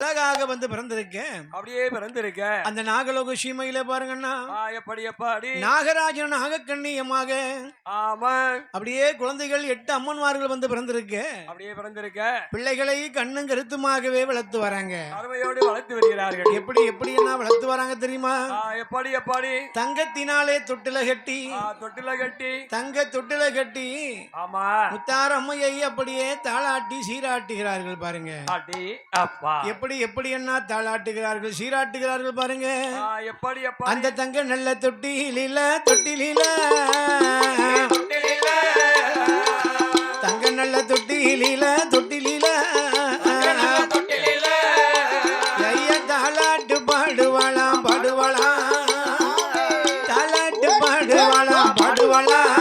அழகாக வந்து பிறந்திருக்கேன். அப்படியே பிறந்திருக்க அந்த நாகலோக சீமையில பாருங்கண்ணா, எப்படி எப்பாடி நாகராஜன் நாகக்கண்ணியமாக ஆமா அப்படியே குழந்தைகள் 8 அம்மன்மார்கள் வந்து பிறந்திருக்க. அப்படியே பிறந்திருக்க பிள்ளைகளை கண்ணும் கருத்துமாகவே வளர்த்து வராங்க. அருமையோடு வளர்த்து வருகிறார்கள். எப்படி எப்படி என்ன வளர்த்து வராங்க தெரியுமா? எப்படி எப்பாடி தங்கத்தினாலே தொட்டில கட்டி தொட்டில கட்டி தங்க தொட்டில கட்டி ஆமா முத்தாரம்மையை அப்படியே தாளாட்டி சீராட்டுகிறார்கள் பாருங்க. அப்பா எப்படி எப்படி என்ன தாளாட்டுகிறார்கள் சீராட்டுகிறார்கள் பாருங்க. எப்படி அந்த தங்க நல்ல தொட்டிலில தொட்டிலில தங்க நல்ல தொட்டிலில தொட்டிலில ஐயா தாளாட்டு பாடுவாளாம் பாடுவாளாம் தாளாட்டு பாடுவாளாம் பாடுவாளாம்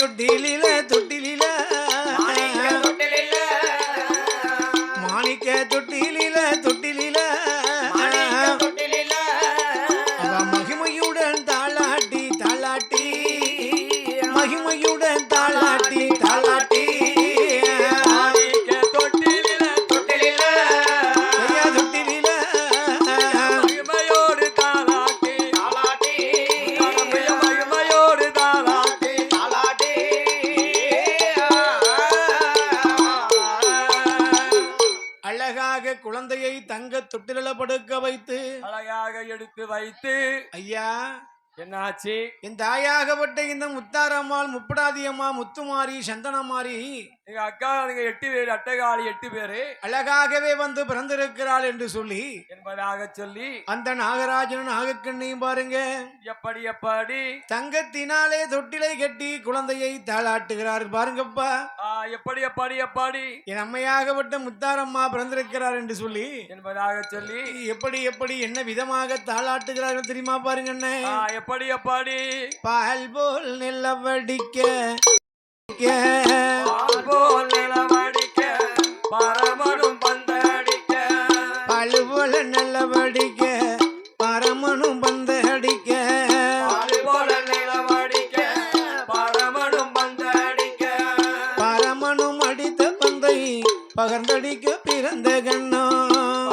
தொட்டிலில தொட்டிலில மாணிக்க தொட்டிலில தொட்டிலில மகிமையுடன் தாளாட்டி தாளாட்டி மகிமையுடன் தாளாட்டி தாளாட்டி தொட்டிலில தொட்டிலில தொட்டிலில மகிமையோடு தாளாட்டி தாளாட்டி மகிமையோடு தாளாட்டி அழகாக குழந்தையை தங்க தொட்டில படுக்க வைத்து அழகாக எடுத்து வைத்து ஐயா என்னாச்சு என் தாயாகப்பட்ட இந்த முத்தாரம்மாள் முப்படாதியம்மா முத்துமாரி சந்தனமாரி எங்க அக்கா நீங்க 8 பேர் அட்டகாளி 8 பேரு அழகாகவே வந்து பிறந்திருக்கிறாள் என்று சொல்லி என்பதாக சொல்லி அந்த நாகராஜனும் நாகக்கண்ணையும் பாருங்க எப்படி எப்படி தங்கத்தினாலே தொட்டிலை கட்டி குழந்தையை தாளாட்டுகிறார் பாருங்கப்பா. எப்படி எப்படி எப்படி என் அம்மையாகப்பட்ட முத்தாரம்மா பிறந்திருக்கிறார் என்று சொல்லி என்பதாக சொல்லி எப்படி எப்படி என்ன விதமாக தாளாட்டுகிறார்கள் தெரியுமா பாருங்க. எப்படி எப்படி பால் போல் நிலவடிக்க பரமனும் பந்தடிக்க பழுபோல நிலவடிக்க பரமனும் பந்தடிக்க பழுபோல நிலவடிக்க பரமனும் பந்தடிக்க பரமனும் அடித்த பந்தை பகர்ந்தடிக்க பிறந்த கண்ணோ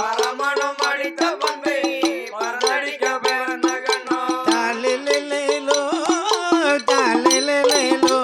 பரமனும் அடித்த பந்தை பகர்ந்தடிக்க பிறந்த கண்ணோ தாலிலேலோ தாலிலேலோ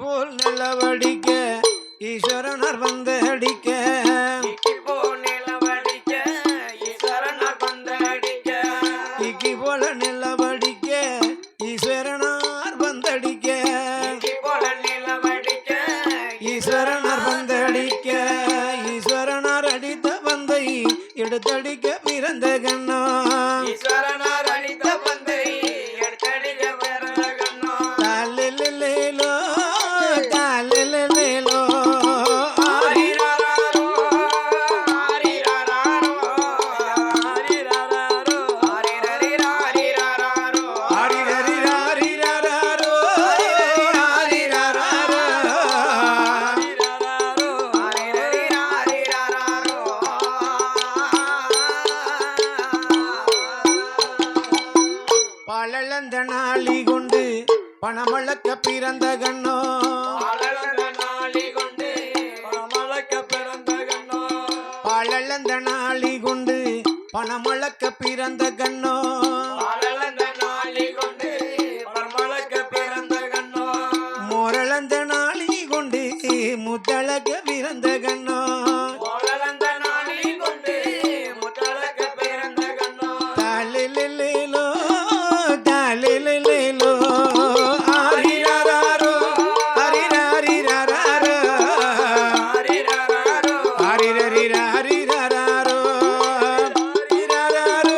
போல் நிலவடிக்க ஈஸ்வரனர் வந்து அடிக்க போல் நிலவடிக்க ஈஸ்வரனர் வந்து அடிக்க இக்கி போல நிலவடிக்க ஈஸ்வரனார் வந்தடிக்க போல நிலவடிக்க ஈஸ்வரனார் வந்தடிக்க ஈஸ்வரனார் அடித்த பந்தை எடுத்தடிக்க பிறந்த கண்ணோ ஈஸ்வரனார் அடித்த பந்தை எடுத்தடிக்க பிறந்த கண்ணோ தாலிலேலோ தாலிலேலோ பழந்த நாளி கொண்டு பணமளக்க பிறந்த கண்ணோ நாளி கொண்டு பணமளக்க பிறந்த கண்ணோ பழந்த நாளி கொண்டு பணமளக்க பிறந்த கண்ணோ நாளி கொண்டு பணமளக்க பிறந்த கண்ணோ மொரளந்த நாளி கொண்டு முத்தளக்க பிறந்த கண்ணோ நாளி கொண்டு முத்தளக்க பிறந்த கண்ணோ தாலிலேலோ தாலிலேலோ ஆரிராரோ ஆரிராரிராரோ ஆரிரரிராரிராரோ ஆரிராரோ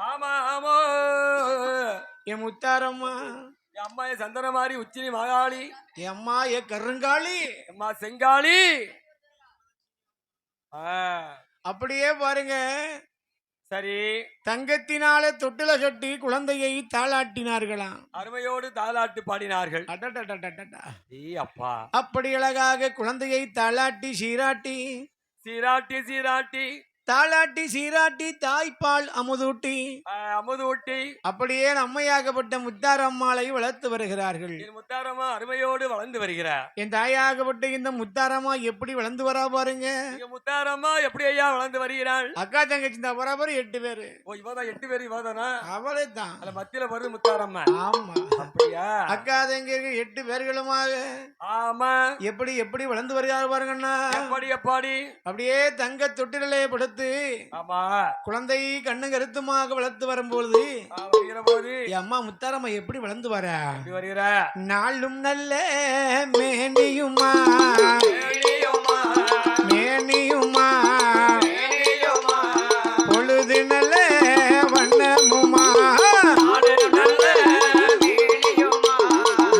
ஆமா ஆமா என் முத்தாரம்மா, என் அம்மா என் சந்தன மாதிரி உச்சினி மகாளி என் அம்மா என் கருங்காளி. அம்மா செங்காளி அப்படியே பாருங்க. சரி, தங்கத்தினால தொட்டில கட்டி குழந்தையை தாளாட்டினார்களாம். அருமையோடு தாலாட்டு பாடினார்கள். அடடடடடடா. அப்பா அப்படி அழகாக குழந்தையை தாளாட்டி சீராட்டி சீராட்டி சீராட்டி தாளாட்டி சீராட்டி தாய்ப்பால் அமுதூட்டி அமுது ஊட்டி அப்படியே அம்மையாகப்பட்ட முத்தாரம்மாளை வளர்த்து வருகிறார்கள். என் முத்தாரம்மா அருமையோடு வளர்ந்து வருகிறார். என் தாயாகப்பட்ட இந்த முத்தாரம்மா எப்படி வளர்ந்து வரா பாருங்க. என் முத்தாரம்மா எப்படி ஐயா வளர்ந்து வருகிறாள்? அக்கா தங்கச்சி தான் பராபர் 8 பேரு. ஓ, இவதான் 8 பேர். இவதானா? அவளே தான். அதுல மத்தியில வருது முத்தாரம்மா. ஆமா, அப்படியா? அக்கா தங்க 8 பேர்களுமாக ஆமா. எப்படி எப்படி வளர்ந்து வருகிறார் பாருங்கண்ணா. எப்படி எப்படி அப்படியே தங்க தொட்டிலே படுத்து ஆமா குழந்தை கண்ணு கருத்துமாக வளர்த்து வரும்போது வருகிற போது என் அம்மா முத்தாரம்மா எப்படி வளர்ந்து வர வருகிற நாளும் நல்ல மேனியுமா மேனியுமா பொழுது நல்ல வண்ணமுமா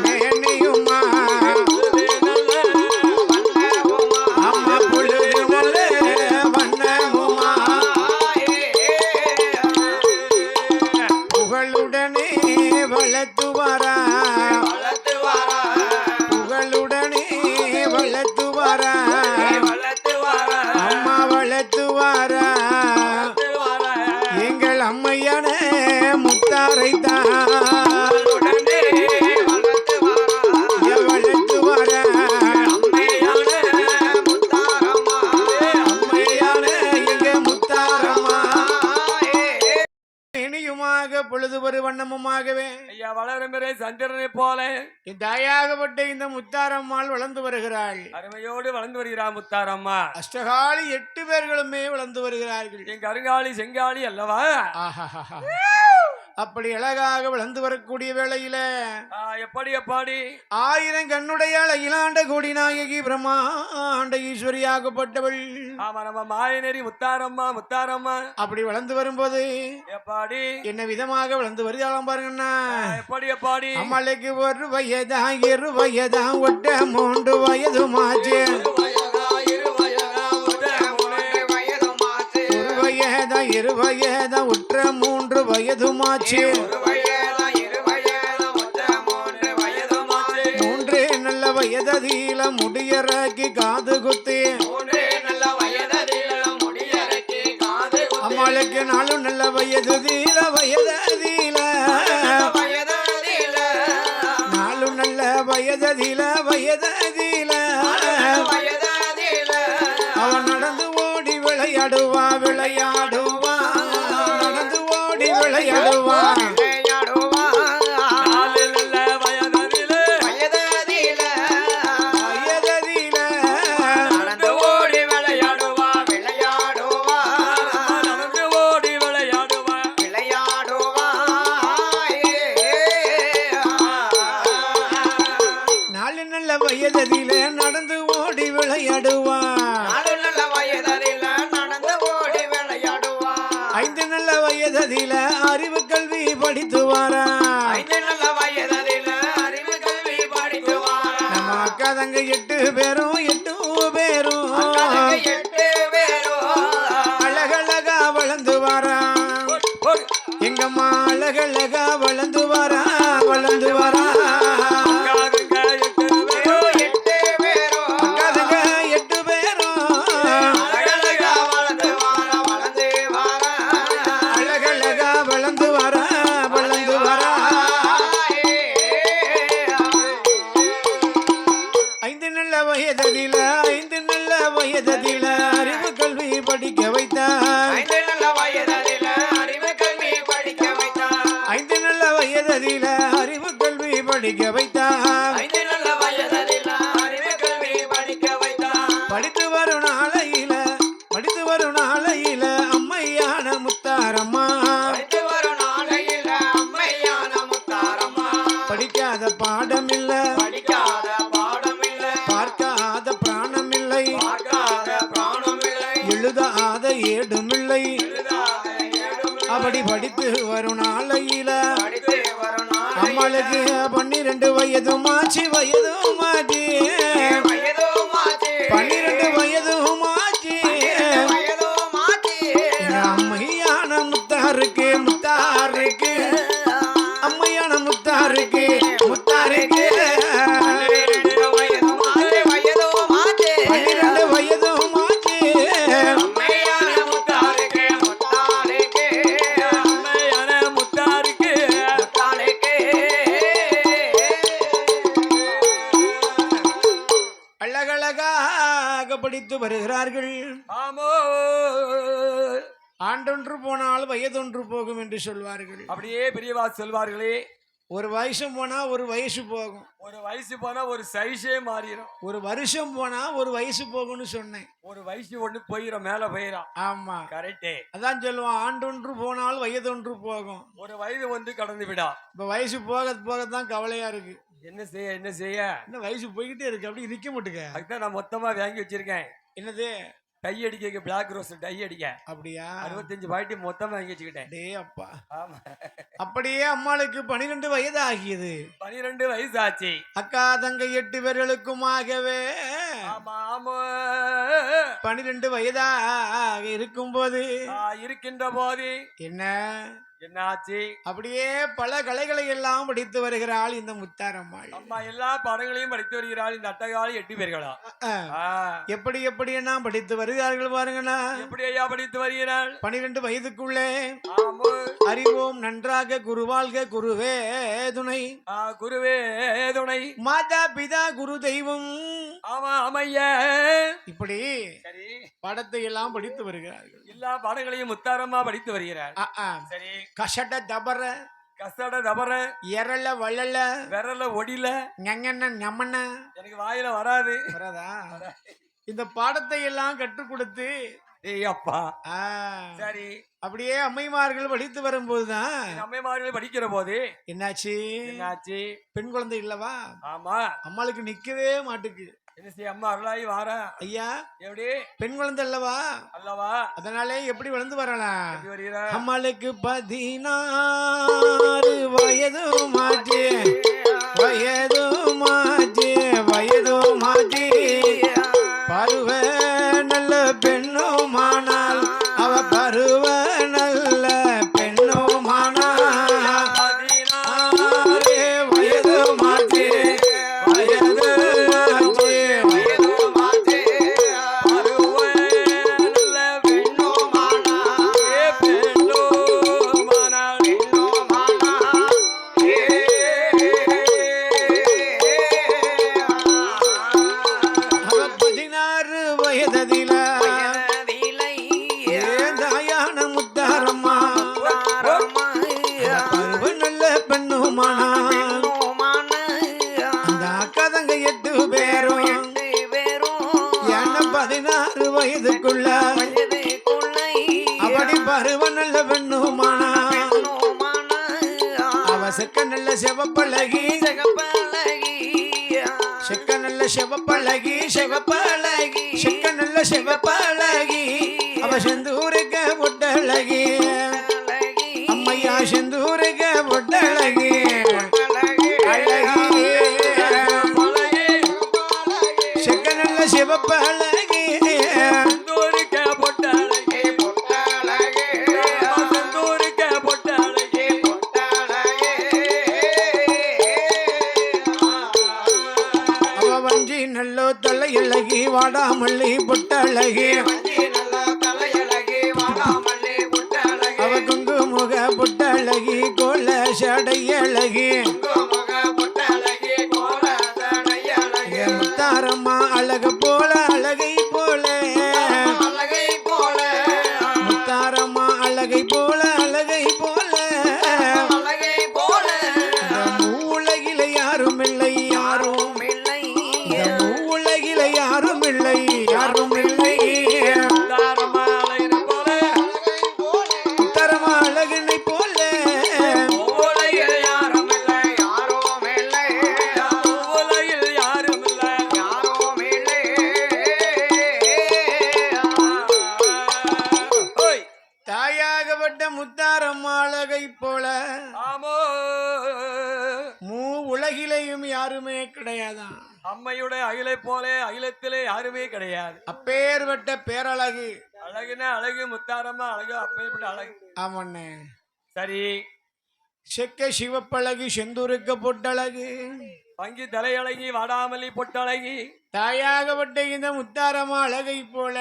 மேனியுமா அம்மா பொழுது நல்ல வண்ணமுமா புகழுடனே வளர்த்து வரா புகழுடனே வளர்த்து வரா அம்மா வளர்த்து வரா எங்கள் அம்மையான முத்தாரை தான் வளர்த்து வரா அம்மையான எங்க முத்தாரம்மா இனியுமாக பொழுது ஒரு வண்ணமுமாகவே ஐயா வளரும் பெரிய சந்திரனை போல என் தாயாகப்பட்ட இந்த முத்தாரம்மாள் வளர்ந்து வருகிறாள். அருமையோடு வளர்ந்து வருகிறார் முத்தாரம்மா. அஷ்டகாலி 8 பேர்களுமே வளர்ந்து வருகிறார்கள். என் கருங்காலி செங்காலி அல்லவா? ஆஹாஹா. அப்படி அழகாக வளர்ந்து வரக்கூடிய வேளையில எப்படி எப்படி 1000 கண்ணுடைய அழகிலாண்ட கோடி நாயகி பிரம்மாண்ட ஈஸ்வரியாகப்பட்டவள். ஆமா நம்ம மாயநெறி முத்தாரம்மா முத்தாரம்மா அப்படி வளர்ந்து வரும்போது எப்படி என்ன விதமாக வளர்ந்து வருதாலாம் பாருங்கண்ணா. எப்படி எப்படி அம்மளுக்கு 1 வயதா 2 வயதா ஒட்ட 3 வயதுமாச்சு 1 வயதா 2 வயதா ஒற்ற 3 வயதுமாச்சு 3 நல்ல வயதீல முடியறக்கி காது குத்தி அம்மாளுக்கு 4 நல்ல வயதீல 4 நல்ல வயதீல அவன் நடந்து ஓடி விளையாடுவா நடந்து ஓடி விளையாடுவா வயதில நடந்து ஓடி விளையாடுவா 5 நல்ல வயதில அறிவு கல்வி படித்து வாரா நம்ம அக்கா தங்க 8 பேரும் அழகழகா வளர்ந்து வாரா எங்கம்மா அழகழகா வளர்ந்து வாரா அறிவு கல்வி படிக்க வைத்தார் 5 நல்ல வயதில அறிவு கல்வி படிக்க வைத்தார் படித்து வரும் நாளையில அம்மையான முத்தாரம்மா படிக்காத பாடமில்ல பார்க்காத பிராணமில்லை எழுதாத ஏடுமில்லை அப்படி படித்து வரும் நாளையில அம்மாளுக்கு 12 வயதுமாச்சு 12 வயதுமாச்சு அம்மையான முத்தாருக்கு அம்மையான முத்தாருக்கு 12 வயதுமாச்சு அழகழகாக படித்து வருகிறார்கள். ஆமோ ஆண்டொன்று போனால் வயதொன்று போகும் என்று சொல்வார்கள். அப்படியே பெரியவா சொல்வார்களே, ஒரு வயசு போனா ஒரு வயசு போகும், ஒரு வயசு போனா ஒரு சைஸே மாறிடும். ஒரு வருஷம் போனா ஒரு வயசு போகும்னு சொன்னேன். ஒரு வயசு ஒண்ணு போயிடும், மேல போயிடும். ஆமா, கரெக்டே. அதான் சொல்லுவான், ஆண்டொன்று போனால் வயதொன்று போகும். ஒரு வயது வந்து கடந்து விடா. இப்ப வயசு போக போகத்தான் கவலையா இருக்கு. என்ன செய்ய என்ன வயசு போய்கிட்டே இருக்கு, அப்படி நிக்க மாட்டுங்க. அதுதான் நான் மொத்தமா வாங்கி வச்சிருக்கேன். என்னது? டை அடிக்க, பிளாக் ரோஸ் டை அடிக்க. அப்படியா? 65 பாக்கெட் மொத்தமா வாங்கி வச்சுக்கிட்டேன். டே அப்பா. ஆமா. அப்படியே அம்மாளுக்கு 12 வயது ஆகியது. 12 வயசு ஆச்சு. அக்கா தங்கை 8 பேர்களுக்குமாகவே 12 வயதாக இருக்கும்போது இருக்கின்ற போது என்ன ஆச்சு? அப்படியே பல கலைகளை எல்லாம் படித்து வருகிறாள் இந்த முத்தாரம்மாள். அம்மா எல்லா பாடங்களையும் படித்து வருகிறாள். இந்த அட்டகாலி 8 பேர்களா எப்படி எல்லாம் படித்து வருகிறார்கள் பாருங்கண்ணா. எப்படி ஐயா படித்து வருகிறாள்? 12 வயதுக்குள்ளே அறிவோம் நன்றாக குருவாழ்க குருவே துணை, குருவே துணை, மாதா பிதா குரு தெய்வம். ஆமா ஆமையா, இப்படி பாடத்தை எல்லாம் படித்து வருகிறார்கள். எல்லா பாடங்களையும் முத்தாரம்மா படித்து வருகிறார். சரி. கசட தபர எரல வள்ளல விரல ஒடில ஞங்கண்ண ஞம்மண்ண எனக்கு வாயில வராது. வராதா? இந்த பாடத்தை எல்லாம் கற்றுக் கொடுத்து அப்பா. சரி. அப்படியே அம்மைமார்கள் படித்து வரும்போதுதான் அம்மைமார்கள் படிக்கிற போது என்னாச்சு? பெண் குழந்தை இல்லவா? ஆமா. அம்மாளுக்கு நிக்கவே மாட்டுக்கு. என்ன செய்ய? அம்மா அருளாயி வாரா. ஐயா, எப்படி? பெண் குழந்தை அல்லவா? அதனாலே எப்படி வளர்ந்து வரலாம்? அம்மாளுக்கு 16 வயதுமாச்சு பருவ நல்ல பெண்ணுமானால் அவ பருவ நல்ல பெண்ணுமானால் 16 வயதுமாச்சு வயதுக்குள்ள அப்படி பருவ நல்ல பெண்ணுமானா அவ செக்க நல்ல செவப்பழகி செக்க நல்ல செவப்பழகி அவ செந்தூருக்க பொட்டழகி அம்மையா செந்தூருக்க பொட்டழகி அழகி செக்க நல்ல செவப்பழகி வாடாமல்லி பொட்டழகி அவ குங்குமுக பொட்டழகி கோல சடையழகி முத்தாரம்மா அழகு போல அழகை போல முத்தாரம்மா அழகை போல உலகில யாரும் இல்லை யாரும் இல்லை போல ஆமோ மூ உலகிலேயும் யாருமே கிடையாதான். அம்மையுடைய அகிலை போல அகிலத்திலே யாருமே கிடையாது. அப்பேற்பட்ட பேரழகு. அழகுனா அழகு, முத்தாரம்மா அழகு, அப்பேற்பட்ட அழகு. ஆமண்ணே. சரி, செக்க சிவப்பழகு, செந்தூருக்க பொட்டழகு, பங்கி தலையழகி, வாடாமல்லி பொட்டழகி, தாயாகப்பட்ட இந்த முத்தாரம்மா அழகை போல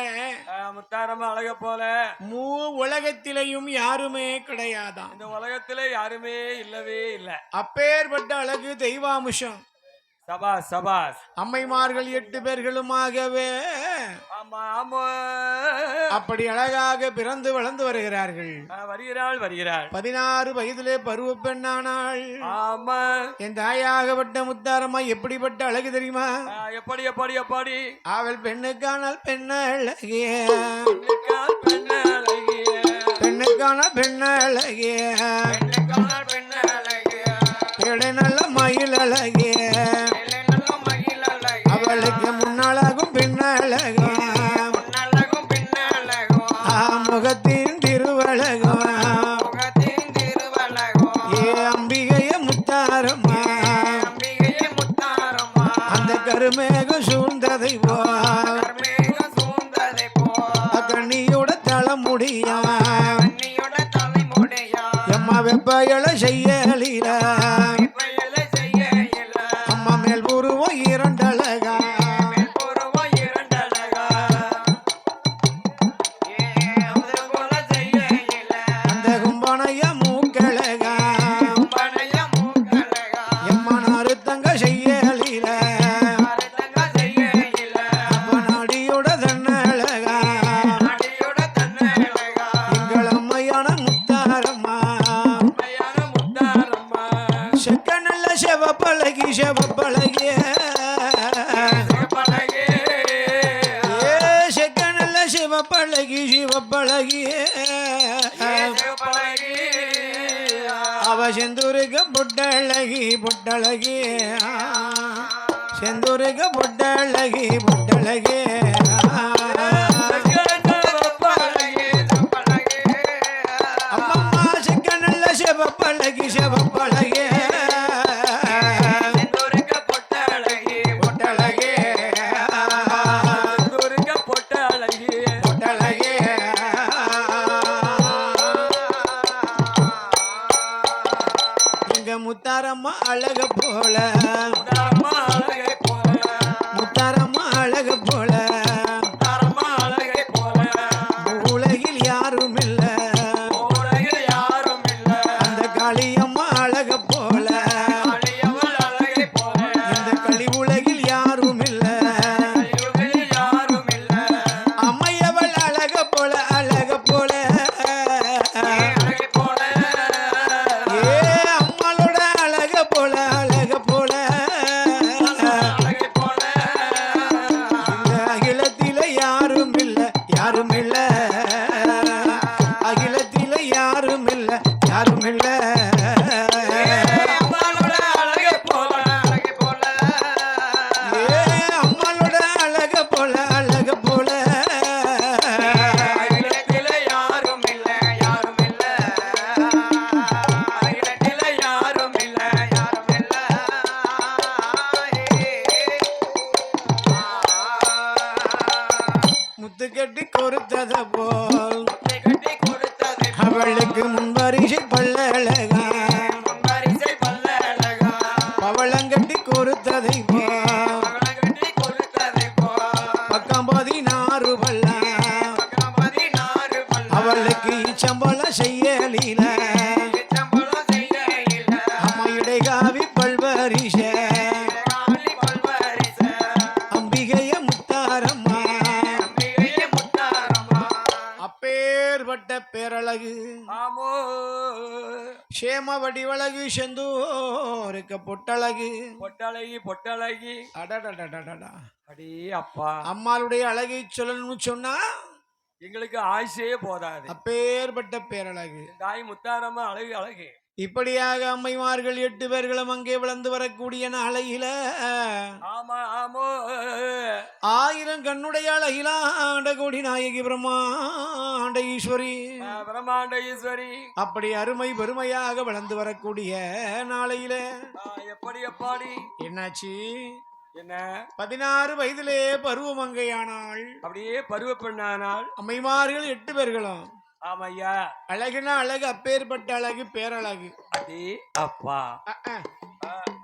முத்தாரம்மா அழக போல மூ உலகத்திலையும் யாருமே கிடையாதான். இந்த உலகத்திலே யாருமே இல்லவே இல்லை. அப்பேற்பட்ட அழகு தெய்வாம்சம். சபாஸ் சபாஸ். அம்மைமார்கள் 8 பேர்களுமாகவே ஆமா ஆமா அப்படி அழகாக பிறந்து வளர்ந்து வருகிறார்கள். வருகிறாள் வருகிறாள். 16 வயதிலே பருவ பெண்ணானாள். ஆமா. என் தாயாகப்பட்ட முத்தாரம்மா எப்படிப்பட்ட அழகு தெரியுமா? எப்படி எப்படி எப்படி? அவள் பெண்ணுக்கானால் பெண்ணழகிய, பெண்ணுக்கான பெண்ணழகிய, பெண்ணை நல்ல மயில் அழகிய, அவளுக்கு முன்னாளாகும் பின்னழகும், முகத்தின் திருவழகும், ஏ அம்பிகைய முத்தாரம்மா, அந்த கருமேகம் சூழ்ந்ததை போ கண்ணியோட தலைமுடியா எம்மா வெப்பையள செய்யலீர அம்மா மேல் உருவம் 2 அழகா, அந்த கும்பனைய மூக்கழகா, எம்மா நாருத்தங்க செய்யலீர அப்ப நாடியோட தன்னழகா, எங்கள் அம்மையான முத்தாரம்மா, செக்க நல்ல செவப்பழகி செவப்பழகிய, செக்க நல்ல சிவப்பழகி சிவப்பழகிய, அவ செந்தூருக்க பொட்டழகி பொட்டழகி, செந்தூருக்க பொட்டழகி பொட்டழகி, அம்மம்மா செக்க நல்ல சிவப்பழகி சிவப்பழகி, பொட்டழகி பொட்டழகி, எங்க முத்தாரம்மா அழக போல, முத்தாரம்மா அழக போல உலகில் யாரும் இல்ல, அந்த காளியம்மா அழக போல இந்த களி உலகில் யாரும் இல்ல, அம்மையவள் அழக போல அழக போல, ஏ அம்மாளோட அழக போல அழக போல, இந்த அகிலத்தில யாரும் இல்ல யாரும் இல்ல, அகிலத்தில யாரும் இல்ல யாரும் இல்ல, ஏ அம்மாளோட அழக போல அழக போல, முத்து கட்டி கொடுத்தத போல் அவளுக்கு முன்வரிசை பல்லழகா, பவளங்கட்டி கொடுத்ததை போல் பக்கம் 16 பல்ல அவளுக்கு இச்சம்பள செய்யலில, அம்மையுடைய காவி பல்வரிச அம்பிகைய முத்தாரம்மா, அப்பேற்பட்ட பேரழகு ஆமோ சேம வடிவழகு செந்தூருக்க பொட்டழகு, பொட்டழகி பொட்டழகி, அடடடடடடா. அடே அப்பா, அம்மாளுடைய அழகை சொல்லணும்னு சொன்னா எங்களுக்கு ஆசையே போதாது. அப்பேற்பட்ட பேரழகு தாய் முத்தாரம்மா அழகு அழகு. இப்படியாக அம்மைமார்கள் 8 பேர்களும் அங்கே வளர்ந்து வரக்கூடிய நாளையில ஆமா ஆமோ 1000 கண்ணுடைய அழகிலாண்ட கோடி நாயகி பிரம்மாண்ட ஈஸ்வரி பிரம்மாண்ட ஈஸ்வரி அப்படி அருமை பெருமையாக வளர்ந்து வரக்கூடிய நாளையில எப்படி எப்பாடி என்னாச்சு என்ன 16 வயதிலே பருவமங்கையானாள் அப்படியே பருவ பெண்ணானால் அம்மைமார்கள் 8 பேர்களும் ஆமையா அழகுனா அழகு அப்பேற்பட்ட அழகு பேரழகு அடி அப்பா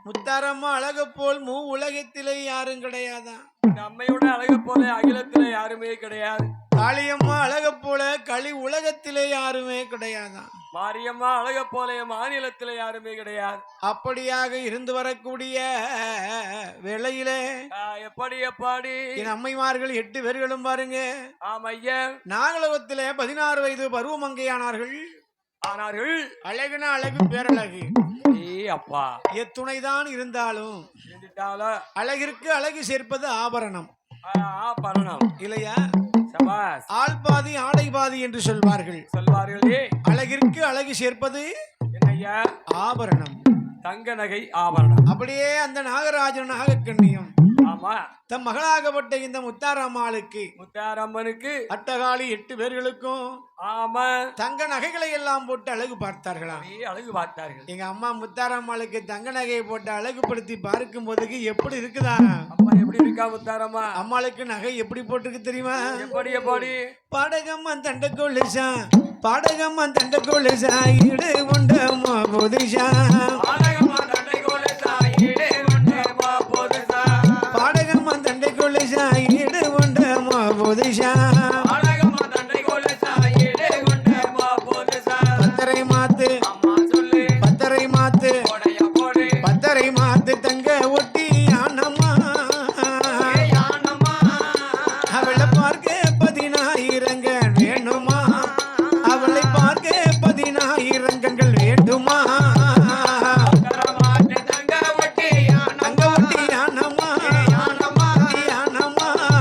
முத்தாரம்மா அழகு போல் உலகத்திலே யாரும் கிடையாதான் இந்த அம்மையோட அழகு போல அகிலத்திலே யாருமே கிடையாது காளியம்மா அழகு போல களி உலகத்திலே யாருமே கிடையாதான் மாரியம்மா அழக போல மாநிலத்திலே யாருமே கிடையாது அப்படியாக இருந்து வரக்கூடிய வேளையிலே எப்படி எப்பாடி என் அம்மைமார்கள் 8 பேர்களும் பாருங்க ஆமையா நாகலோகத்திலே 16 வயது பருவமங்கையானார்கள் ஆனார்கள் அழகுனா அழகு பேரழகு அப்பா எத்துணைதான் இருந்தாலும் அழகிற்கு அழகு சேர்ப்பது ஆபரணம் ஆபரணம் இல்லையா சபாஸ் ஆள் பாதி ஆடை பாதி என்று சொல்வார்கள் அழகிற்கு அழகு சேர்ப்பது என்னையா ஆபரணம் தங்க நகை ஆபரணம் அப்படியே அந்த நாகராஜன் நாகக்கண்ணியும் ஆமா தம் மகளாகப்பட்ட இந்த முத்தாரம்மாளுக்கு முத்தாரம்மனுக்கு அட்டகாளி 8 பேர்களுக்கும் ஆமா தங்க நகைகளை எல்லாம் போட்டு அழகு பார்த்தார்களாம் அழகு பார்த்தார்கள் எங்க அம்மா முத்தாரம்மாளுக்கு தங்க நகையை போட்டு அழகுபடுத்தி பார்க்கும் போதுக்கு எப்படி இருக்குதா அம்மா எப்படி இருக்கா முத்தாரம்மா அம்மாளுக்கு நகை எப்படி போட்டுருக்கு தெரியுமா எப்படி எப்படி பாடகம்மா தண்ட கொலுசா பாடகம்மா தண்ட கொலுசா ஈடு உண்டமா போதுஷா பாடகம்மா தண்டை கொலுசா ஈடு உண்டமா போதுஷா பாடகம்மா தண்டை கொலுசா ஈடு உண்டமா போதுஷா பாடகம்மா தண்டை கொலுசா ஈடு உண்டமா போதுஷா பத்தரை மாத்து அம்மா சொல்லு பத்தரை மாத்து போடையா போடு பத்தரை மாத்து தங்க ஒட்டி யானம்மா யானம்மா அவளை பார்க்க 10000 வேணுமா அவளை பார்க்க 10000 கண்கள் வேண்டுமா தங்க ஒட்டி தங்க ஒட்டி யானம்மா யானம்மா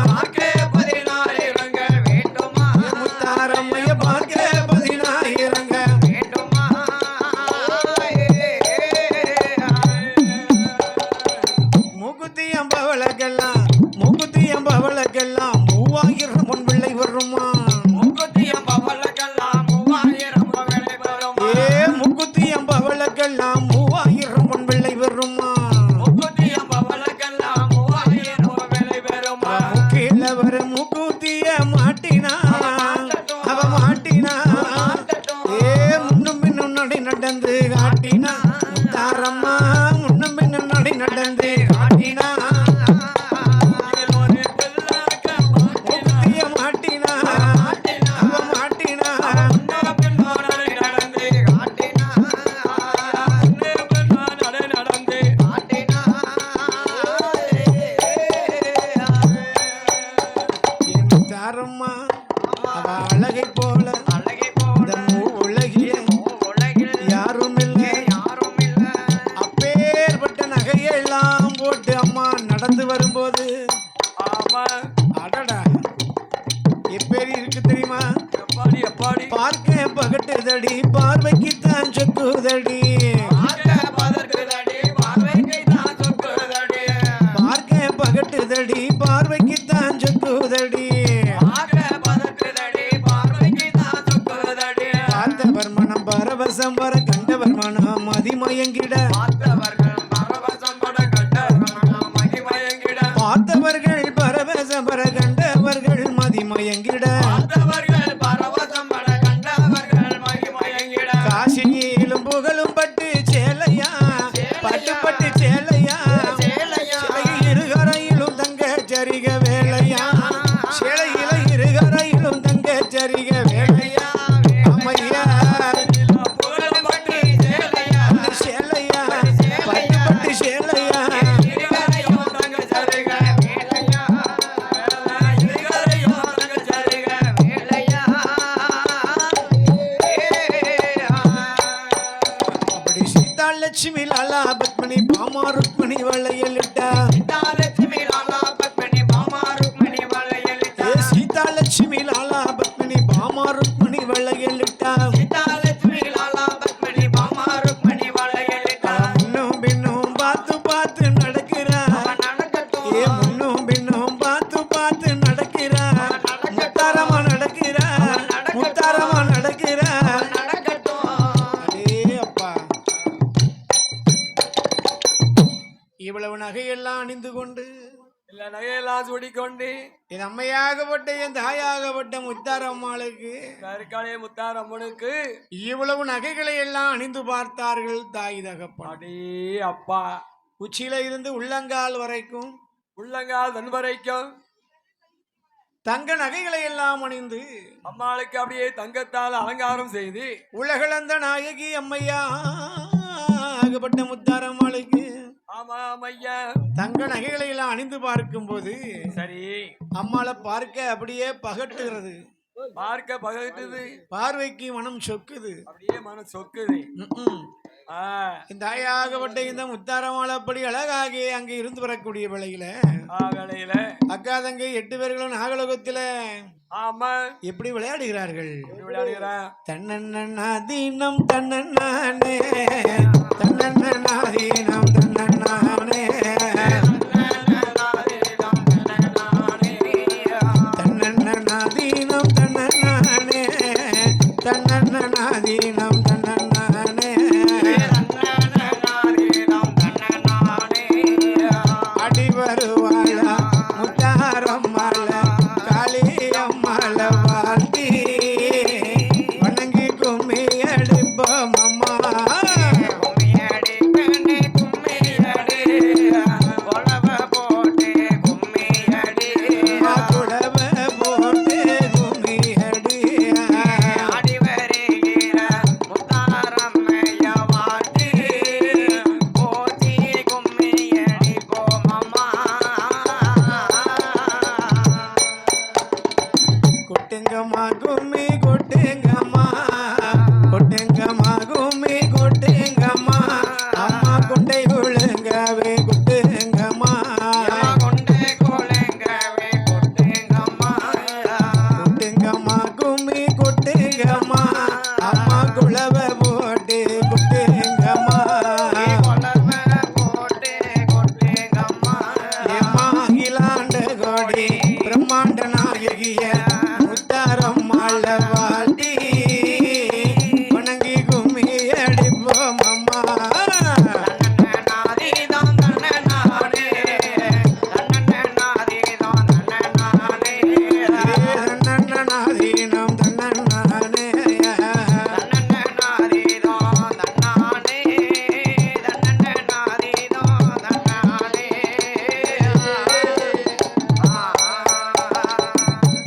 பார்க்க 10000 வேண்டுமா முத்தாரம்மைய பார்க்க 10000 வேண்டுமா மூக்குத்தி அம்பவளக்கெல்லாம் 3000 பொன் பிள்ளை வருமா முக்குத்தியம் பவளக்கெல்லாம் 3000 வேலை வரும் ஏ மூக்குத்தி அம்பவளக்கெல்லாம் 3000 பொன் பிள்ளை வருமா முக்குத்தியம் பவளக்கெல்லாம் 3000 வேலை வரும் முக்கில வர மூக்குத்திய மாட்டினா அவ மாட்டினா ஏ முன்னும் பின்னும் நடி நடந்து காட்டினா முத்தாரம்மா முன்னும் பின்னும் நடி நடந்து காட்டினா மூக்குத்திய மாட்டினா அவ மாட்டினா முத்தாரம்மா அவ அழகை போல இந்த உலகிலே யாரும் இல்லை அப்பேற்பட்ட நகையெல்லாம் போட்டு அம்மா நடந்து வரும்போது அடடா எப்பேரி இருக்கு தெரியுமா பார்க்க பகட்டுதடி பார்வைக்குத்தான் சொக்குதடி பார்க்க பகட்டுதடி பார்வைக்குத்தான் சொக்குதடி பார்த்தவர் மனம் பரவசம் வர கண்டவர் மனம் மதிமயங்கிட பார்த்தவர்கள் பரவசம் வர கண்டவர்கள் மதிமயங்கிட காசியிலும் புகழும் பட்டு சேலையா பட்டு பட்டு சேலையா இருகரையிலும் தங்க சரிக வேலையா சேலையில இருகரையிலும் தங்க சரிக வேலையா அம்மையா சேலையா பட்டு பட்டு சேலையா அப்படி சீதாலட்சுமி லாலா பத்மனி பாமா ருக்மணி வளையலிட்டா சீதாலட்சுமி லாலா பத்மனி பாமா ருக்மணி வளையலிட்டா இவ்வளவு நகையெல்லாம் அணிந்து கொண்டு இல்ல நகையெல்லாம் சூடிக்கொண்டு என் அம்மையாகப்பட்ட என் தாயாகப்பட்ட முத்தாரம்மாளுக்கு கருக்காலே முத்தாரம்மனுக்கு இவ்வளவு நகைகளை எல்லாம் அணிந்து பார்த்தார்கள் தாய் தகப்பன். அடே அப்பா, உச்சியில இருந்து உள்ளங்கால் வரைக்கும் உள்ளங்கால் தன்வரைக்கும் தங்க நகைகளை எல்லாம் அணிந்து அம்மாளுக்கு அப்படியே தங்கத்தால் அலங்காரம் செய்து உலகளந்த நாயகி அம்மையாகப்பட்ட முத்தாரம்மாளுக்கு ஆமா ஐயா தங்க நகைகளை எல்லாம் அணிந்து பார்க்கும் போது சரி அம்மாளை பார்க்க அப்படியே பகட்டுகிறது, பார்க்க பகட்டுது, பார்வைக்கு மனம் சொக்குது, அப்படியே மனம் சொக்குது. இந்த தாயாகப்பட்ட இந்த முத்தாரம்மாள் அப்படி அழகாக அங்கே இருந்து வரக்கூடிய வேளையில வேளையில அக்கா தங்கை 8 பேர்களும் நாகலோகத்தில ஆமா எப்படி விளையாடுகிறார்கள். தன்னண்ணாதீனம் தன்னண்ணானே தன்னண்ணாதீனம் தன்னண்ணானே தன்னண்ணாதீனம் தன்னண்ணானே தன்னண்ணாதீனம் தன்னண்ணானே அடி வருவாளா முத்தாரம்மாள காளியம்மாள வாழ்த்தி வணங்கி கும்மி அடிப்போம் அம்மா. கொட்டுங்கம்மா கும்மி கொட்டுங்கம்மா கொட்டுங்கம்மா கும்மி கொட்டுங்கம்மா அம்மா கொண்டை குழுங்கவே கொட்டுங்கம்மா கொட்டுங்கம்மா கும்மி கொட்டுங்கம்மா அம்மா குளவ போட்டு கொட்டுங்கம்மா ஏம்மா அகிலாண்ட கோடி பிரம்மாண்ட நாயகிய முத்தாரம்மாள வாழ்த்தி வணங்கி கும்மி அடிப்போம் அம்மா. தன்னண்ணாதீனம் தன்னண்ணானே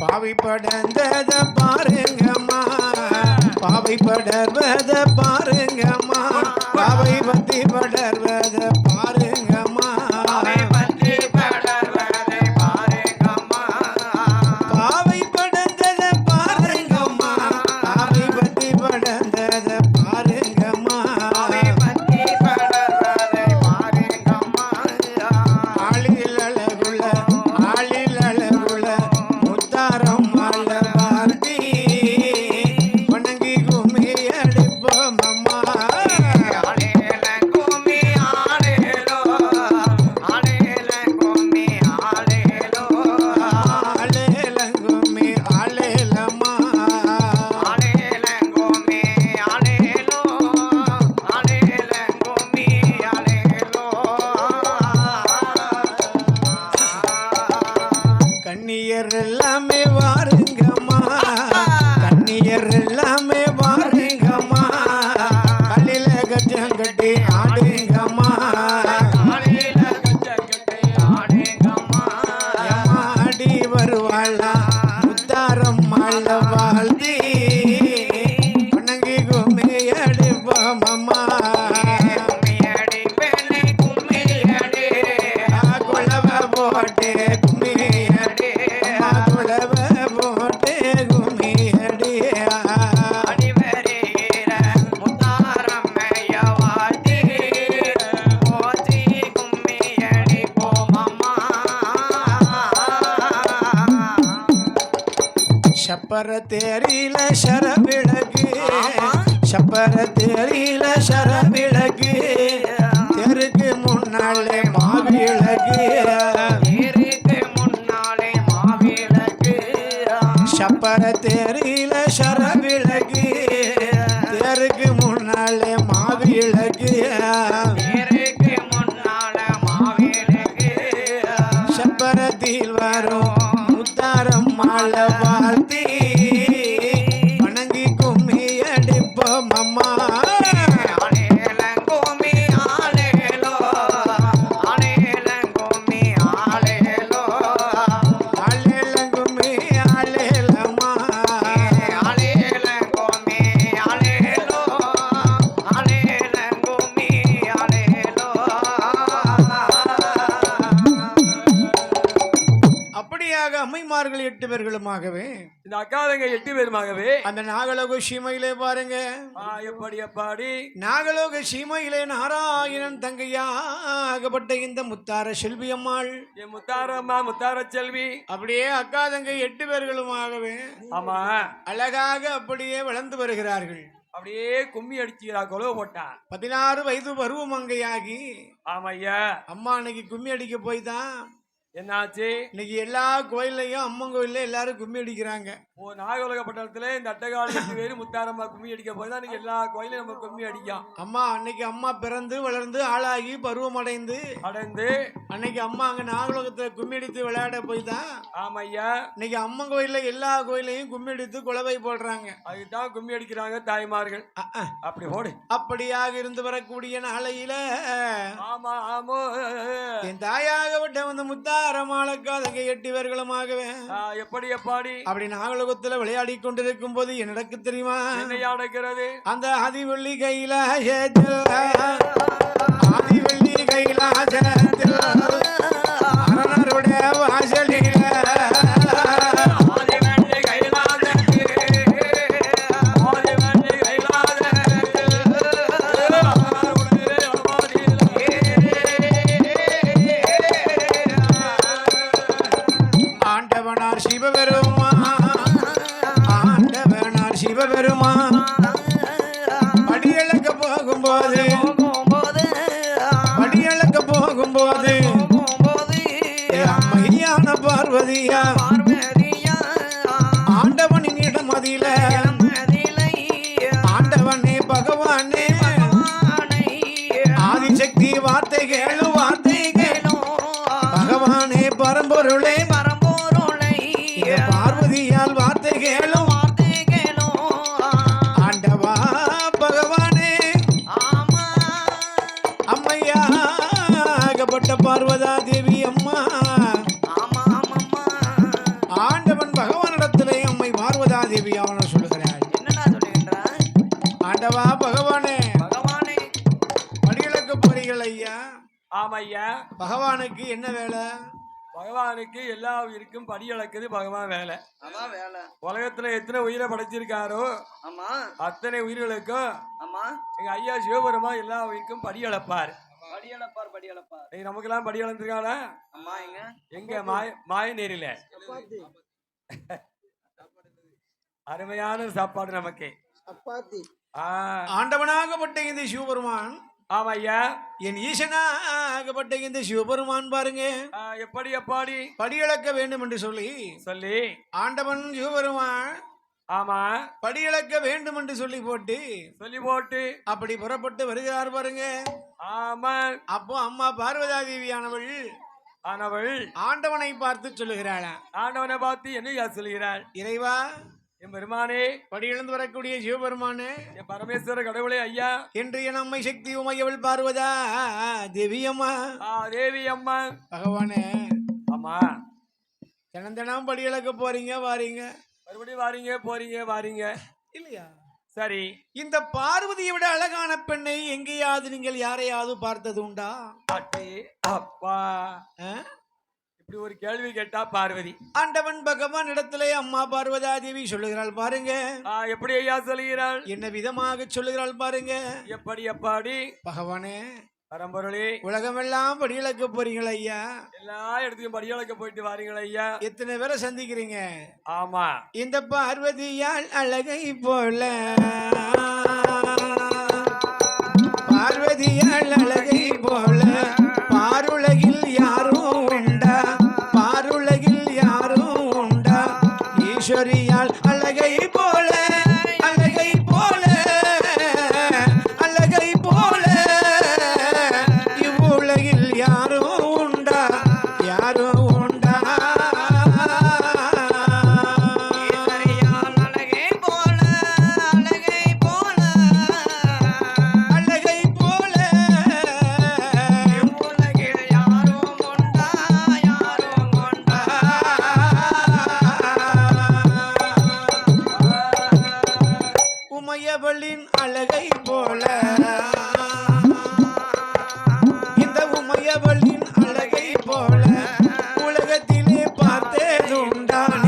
பாவை படர்ந்தத பாருங்கம்மா பாவை படர்வத பாருங்கம்மா பாவை பத்தி படர்வத பாருங்கம்மா பாவை படர்ந்தத பாருங்கம்மா பாவை பத்தி படர்ந்தத பாருங்கம்மா ஆளில் அழகுள்ள ஆளில் அழகுள்ள முத்தாரம்மாள வாழ்த்தி வணங்கி கும்மி அடிப்போம் அம்மா. ஆளேலங்கும்மி ஆளேலம்மா கண்ணியர் எல்லாமே வாருங்கம்மா கண்ணியர் எல்லாமே வாருங்கம்மா கல்லில கஜம் கட்டி ஆடுங்கம்மா எம்மாடி வருவாளா முத்தாரம்மாள வாழ்த்தி வணங்கி கும்மி அடிப்போம் அம்மா. குளவ போட்டு கும்மி அடி அம்மா குளவ போட்டு கும்மி அடி சப்பர தேரில சரவிளக்கு சப்பர தேரில சரவிளக்கு தெருக்கு முன்னாலே மாவிளக்கு சப்பர தேரில சரவிளக்கு தெருக்கு முன்னாலே மாவிளக்கு தாய்மார்கள் 8 பேர்களுமாகவே இந்த அக்காதங்க 8 பேருமாகவே அந்த நாகலோக சீமையிலே பாருங்க எப்படி எப்பாடி நாகலோக சீமையிலே நாராயணன் தங்கையாகப்பட்ட இந்த முத்தார செல்வி அம்மாள் என் முத்தாரம்மா முத்தார செல்வி அப்படியே அக்கா தங்கை 8 பேர்களுமாகவே ஆமா அழகாக அப்படியே வளர்ந்து வருகிறார்கள். அப்படியே கும்மி அடிச்சுக்கிறா கொலவு போட்டா 16 வயது பருவமங்கையாகி ஆமையா அம்மா அன்னைக்கு கும்மி அடிக்க போய் தான் என்னாச்சு இன்னைக்கு எல்லா கோயில்லையும் அம்மன் கோயில்ல எல்லாரும் கும்மி அடிக்கிறாங்க. நாகலோக பட்டணத்துல இந்த அட்டகால 8 பேரு முத்தாரம்மா கும்மி அடிக்க போய் தான் இன்னைக்கு எல்லா கோயிலையும் நம்ம கும்மி அடிக்கும். அம்மா அன்னைக்கு அம்மா பிறந்து வளர்ந்து ஆளாகி பருவம் அடைந்து அன்னைக்கு அம்மா அங்க நாகலோகத்துல கும்மி அடித்து விளையாட போய் தான் ஆமையா இன்னைக்கு அம்மன் கோயில்ல எல்லா கோயிலையும் கும்மி அடித்து குலவை போடுறாங்க. அதுதான் கும்மி அடிக்கிறாங்க தாய்மார்கள். அப்படி போடு. அப்படியாக இருந்து வரக்கூடிய நாளையில ஆமா ஆமோ என் தாயாகப்பட்ட வந்து முத்தாரமாளக்காதங்க 8 பேர்களுமாகவே எப்படி எப்பாடி அப்படி நாகலோகத்துல விளையாடி கொண்டிருக்கும் போது என்ன நடக்கு தெரியுமா? நடக்கிறது அந்த ஆதிவள்ளி கைலாசத்தில் ஆதிவள்ளி கைலாசத்தில் அரணருடைய வாசலில் ஆண்டவனார் சிவபெருமான் படியளக்க போகும்போது அம்மையான பார்வதியா ஆண்டவனின் இடமதியில ஆண்டவனே பகவானே ஆதிசக்தி வார்த்தை கேளும் பகவானே பரம்பொருளே பார்வதியால் வார்த்தை கேளும் ஆண்டவா பகவானே அம்மையாகப்பட்ட பார்வதா தேவி அம்மா ஆண்டவன் பகவானிடத்திலே அம்மை பார்வதா தேவி அவன சொல்லுகிறாள். ஆண்டவா பகவானே படிகளுக்கு போறீர்கள் ஐயா. ஆமையா பகவானுக்கு என்ன வேலை? பகவானுக்கு எல்லா உயிருக்கும் படி அளக்குது பகவான் வேலை. உலகத்துல எத்தனை உயிரை படைச்சிருக்காரோ அத்தனை உயிர்களுக்கும் எங்க ஐயா சிவபெருமா எல்லா உயிருக்கும் படி அளப்பார். நமக்கெல்லாம் படி அளந்துருக்காளா? எங்க மாய நேரில அருமையான சாப்பாடு நமக்கு. ஆண்டவனாகப்பட்ட இந்த சிவபெருமான் ஆமையா என் ஈசனாகப்பட்ட இந்த சிவபெருமான் பாருங்க எப்படி எப்பாடி படியளக்க வேண்டும் என்று சொல்லி ஆண்டவன் சிவபெருமான் ஆமா படியளக்க வேண்டும் என்று சொல்லி போட்டு அப்படி புறப்பட்டு வருகிறார் பாருங்க. ஆமா அப்போ அம்மா பார்வதா தேவியானவள் ஆண்டவனை பார்த்து சொல்லுகிறாள். ஆண்டவனை பார்த்து என்ன சொல்லுகிறாள்? இறைவா என் பெருமானே படியிழந்து வரக்கூடிய சிவபெருமானே என் பரமேஸ்வர கடவுளே ஐயா என்று என் அம்மை சக்தி உமையவள் பார்வதா தேவி அம்மா பகவானே ஆமா தினம் படி இழக்க போறீங்க வாரீங்க மறுபடியும் வாரீங்க இல்லையா? சரி இந்த பார்வதியை விட அழகான பெண்ணை எங்கேயாவது நீங்கள் யாரையாவது பார்த்தது உண்டா? அப்பா இப்படி ஒரு கேள்வி கேட்டா பார்வதி ஆண்டவன் பகவான் இடத்திலே அம்மா பார்வதா தேவி சொல்லுகிறாள் பாருங்க. எப்படி ஐயா சொல்லுகிறாள்? என்ன விதமாக சொல்லுகிறாள் பாருங்க. எப்படி பகவானே பரம்பொருளே உலகமெல்லாம் படியளக்க போறீங்களா ஐயா? எல்லா இடத்துக்கும் படியளக்க போயிட்டு வாரீங்களா ஐயா? எத்தனை பேரை சந்திக்கிறீங்க? ஆமா இந்த பார்வதியால் அழகை போல பார்வதியால் அழகை போல பாருலகில் யாரும் உண்டா? பாருலகில் யாரும் உண்டா? ஈஸ்வரியால் அழகை போல அழகை போல அழகை போல இவ்வுலகில் யாரும் உண்டா? யாரும் உண்டா? அழகை போல உமையவளின் அழகை போல இந்த உமையவளின் அழகை போல உலகத்திலே பார்த்தேன் உண்டான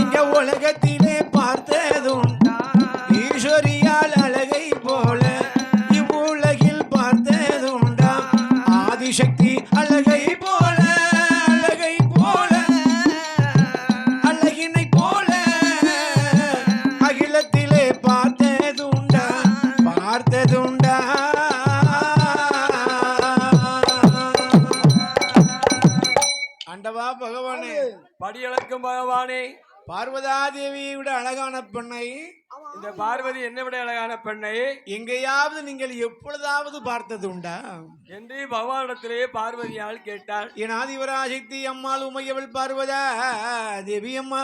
பகவானே, படியளக்கும் பகவானே, பார்வதா தேவியை விட அழகான பெண்ணை, இந்த பார்வதி என்ன விட அழகான பெண்ணை எங்கேயாவது நீங்கள் எப்பொழுதாவது பார்த்தது உண்டா என்று பகவானிடத்திலே பார்வதியால் கேட்டாள். என் ஆதிவராசக்தி அம்மாள் உமையவள் பார்வதா தேவி அம்மா.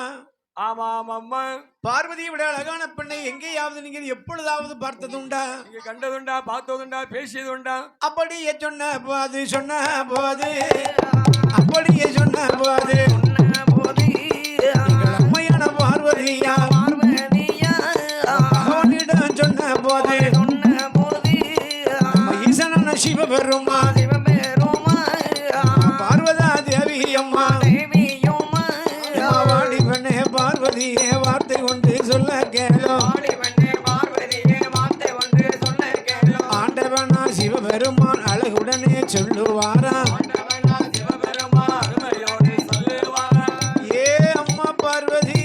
ஆமாம் அம்மா. பார்வதியை விட அழகான பெண்ணை எங்கேயாவது நீங்கள் எப்பொழுதாவது பார்த்தது உண்டா? நீங்க கண்டதுண்டா, பார்த்ததுண்டா, பேசியதுண்டா? அப்படியே சொன்ன போது அப்படியே சொன்ன போது அம்மையான பார்வதியா அவனிடம் சொன்ன போது ஈசனான சிவபெருமா பார்வதா தேவி அம்மா வாடி பெண்ணே பார்வதியே வார்த்தை ஒன்று சொல்ல கேளோ. ஆண்டவனா சிவபெருமான் அழகுடனே சொல்லுவாரா. ஏ அம்மா பார்வதி,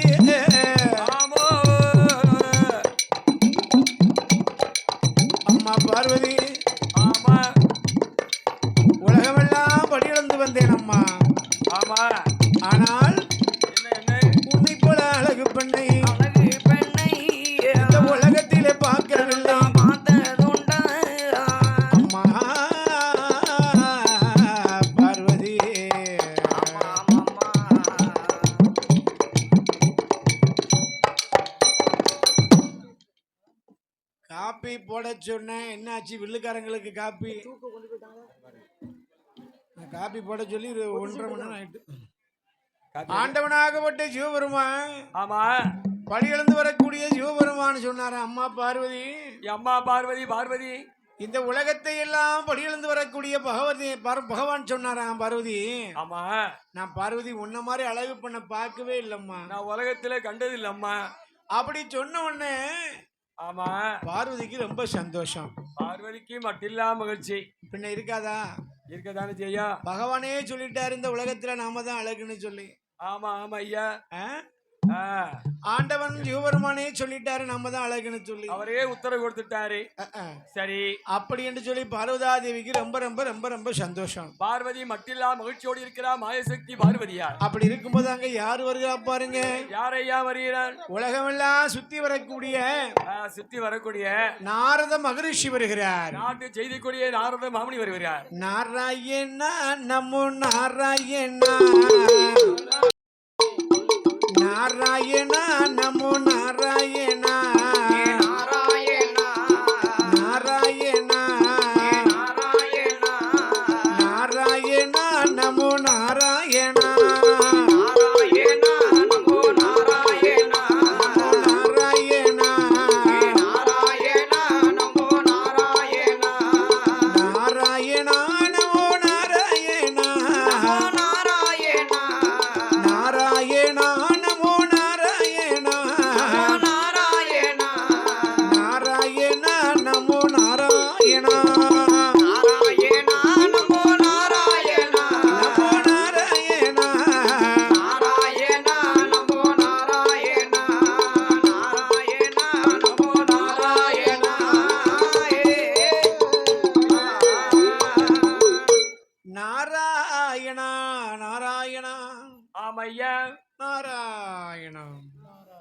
அம்மா பார்வதி, உலகமெல்லாம் படியிழந்து வந்தேன் அம்மா. ஆனால் உன்னை போல அழகு பெண்ணை இந்த உலகத்திலே பார்க்கவில்லை அம்மா பார்வதி. காப்பி போட சொன்னேன், என்னாச்சு? வில்லுக்காரங்களுக்கு காப்பி போட சொல்லி 1.5 மணி நேரம் ஆயிட்டு. ஆண்டவனாகப்பட்ட சிவபெருமான், ஆமா, படியிழந்து வரக்கூடிய சிவபெருமான் சொன்னார அம்மா பார்வதி, அம்மா பார்வதி, பார்வதி இந்த உலகத்தை எல்லாம் படியிழந்து வரக்கூடிய பகவான் சொன்னாராம் பார்வதி. ஆமா, நான் பார்வதி உன்ன மாதிரி அழகு பண்ண பார்க்கவே இல்லம்மா, நான் உலகத்துல கண்டது இல்லம்மா. அப்படி சொன்ன உடனே ஆமா, பார்வதிக்கு ரொம்ப சந்தோஷம். பார்வதிக்கு மட்டில்லா மகிழ்ச்சி. பின்ன இருக்காதா? இருக்கதானே செய்யா. பகவானே சொல்லிட்டாரு இந்த உலகத்துல நாம தான் அழகுன்னு சொல்லி. ஆமா ஆமா ஐயா. ஆண்டவன் சிவபெருமானே சொல்லிட்டாரு நம்ம தான் அழகுன்னு சொல்லி, அவரே உத்தரவு கொடுத்துட்டாரு. சரி, அப்படி என்று சொல்லி பார்வதா தேவிக்கு ரொம்ப ரொம்ப ரொம்ப ரொம்ப சந்தோஷம். பார்வதி மட்டில்லா மகிழ்ச்சியோடு இருக்கிறா மாயசக்தி பார்வதியா. அப்படி இருக்கும்போது அங்க யாரு வருகிறா பாருங்க. யாரையா வருகிறார்? உலகமெல்லாம் சுத்தி வரக்கூடிய நாரத மகரிஷி வருகிறார். நாட்டு செய்திக்குரிய நாரத மாமுனி வருகிறார். நாராயணா நமோ நாராயணா, நாராயணா நமோ நாராயணா, நாராயணா நாராயணா நமோ நாராயணா,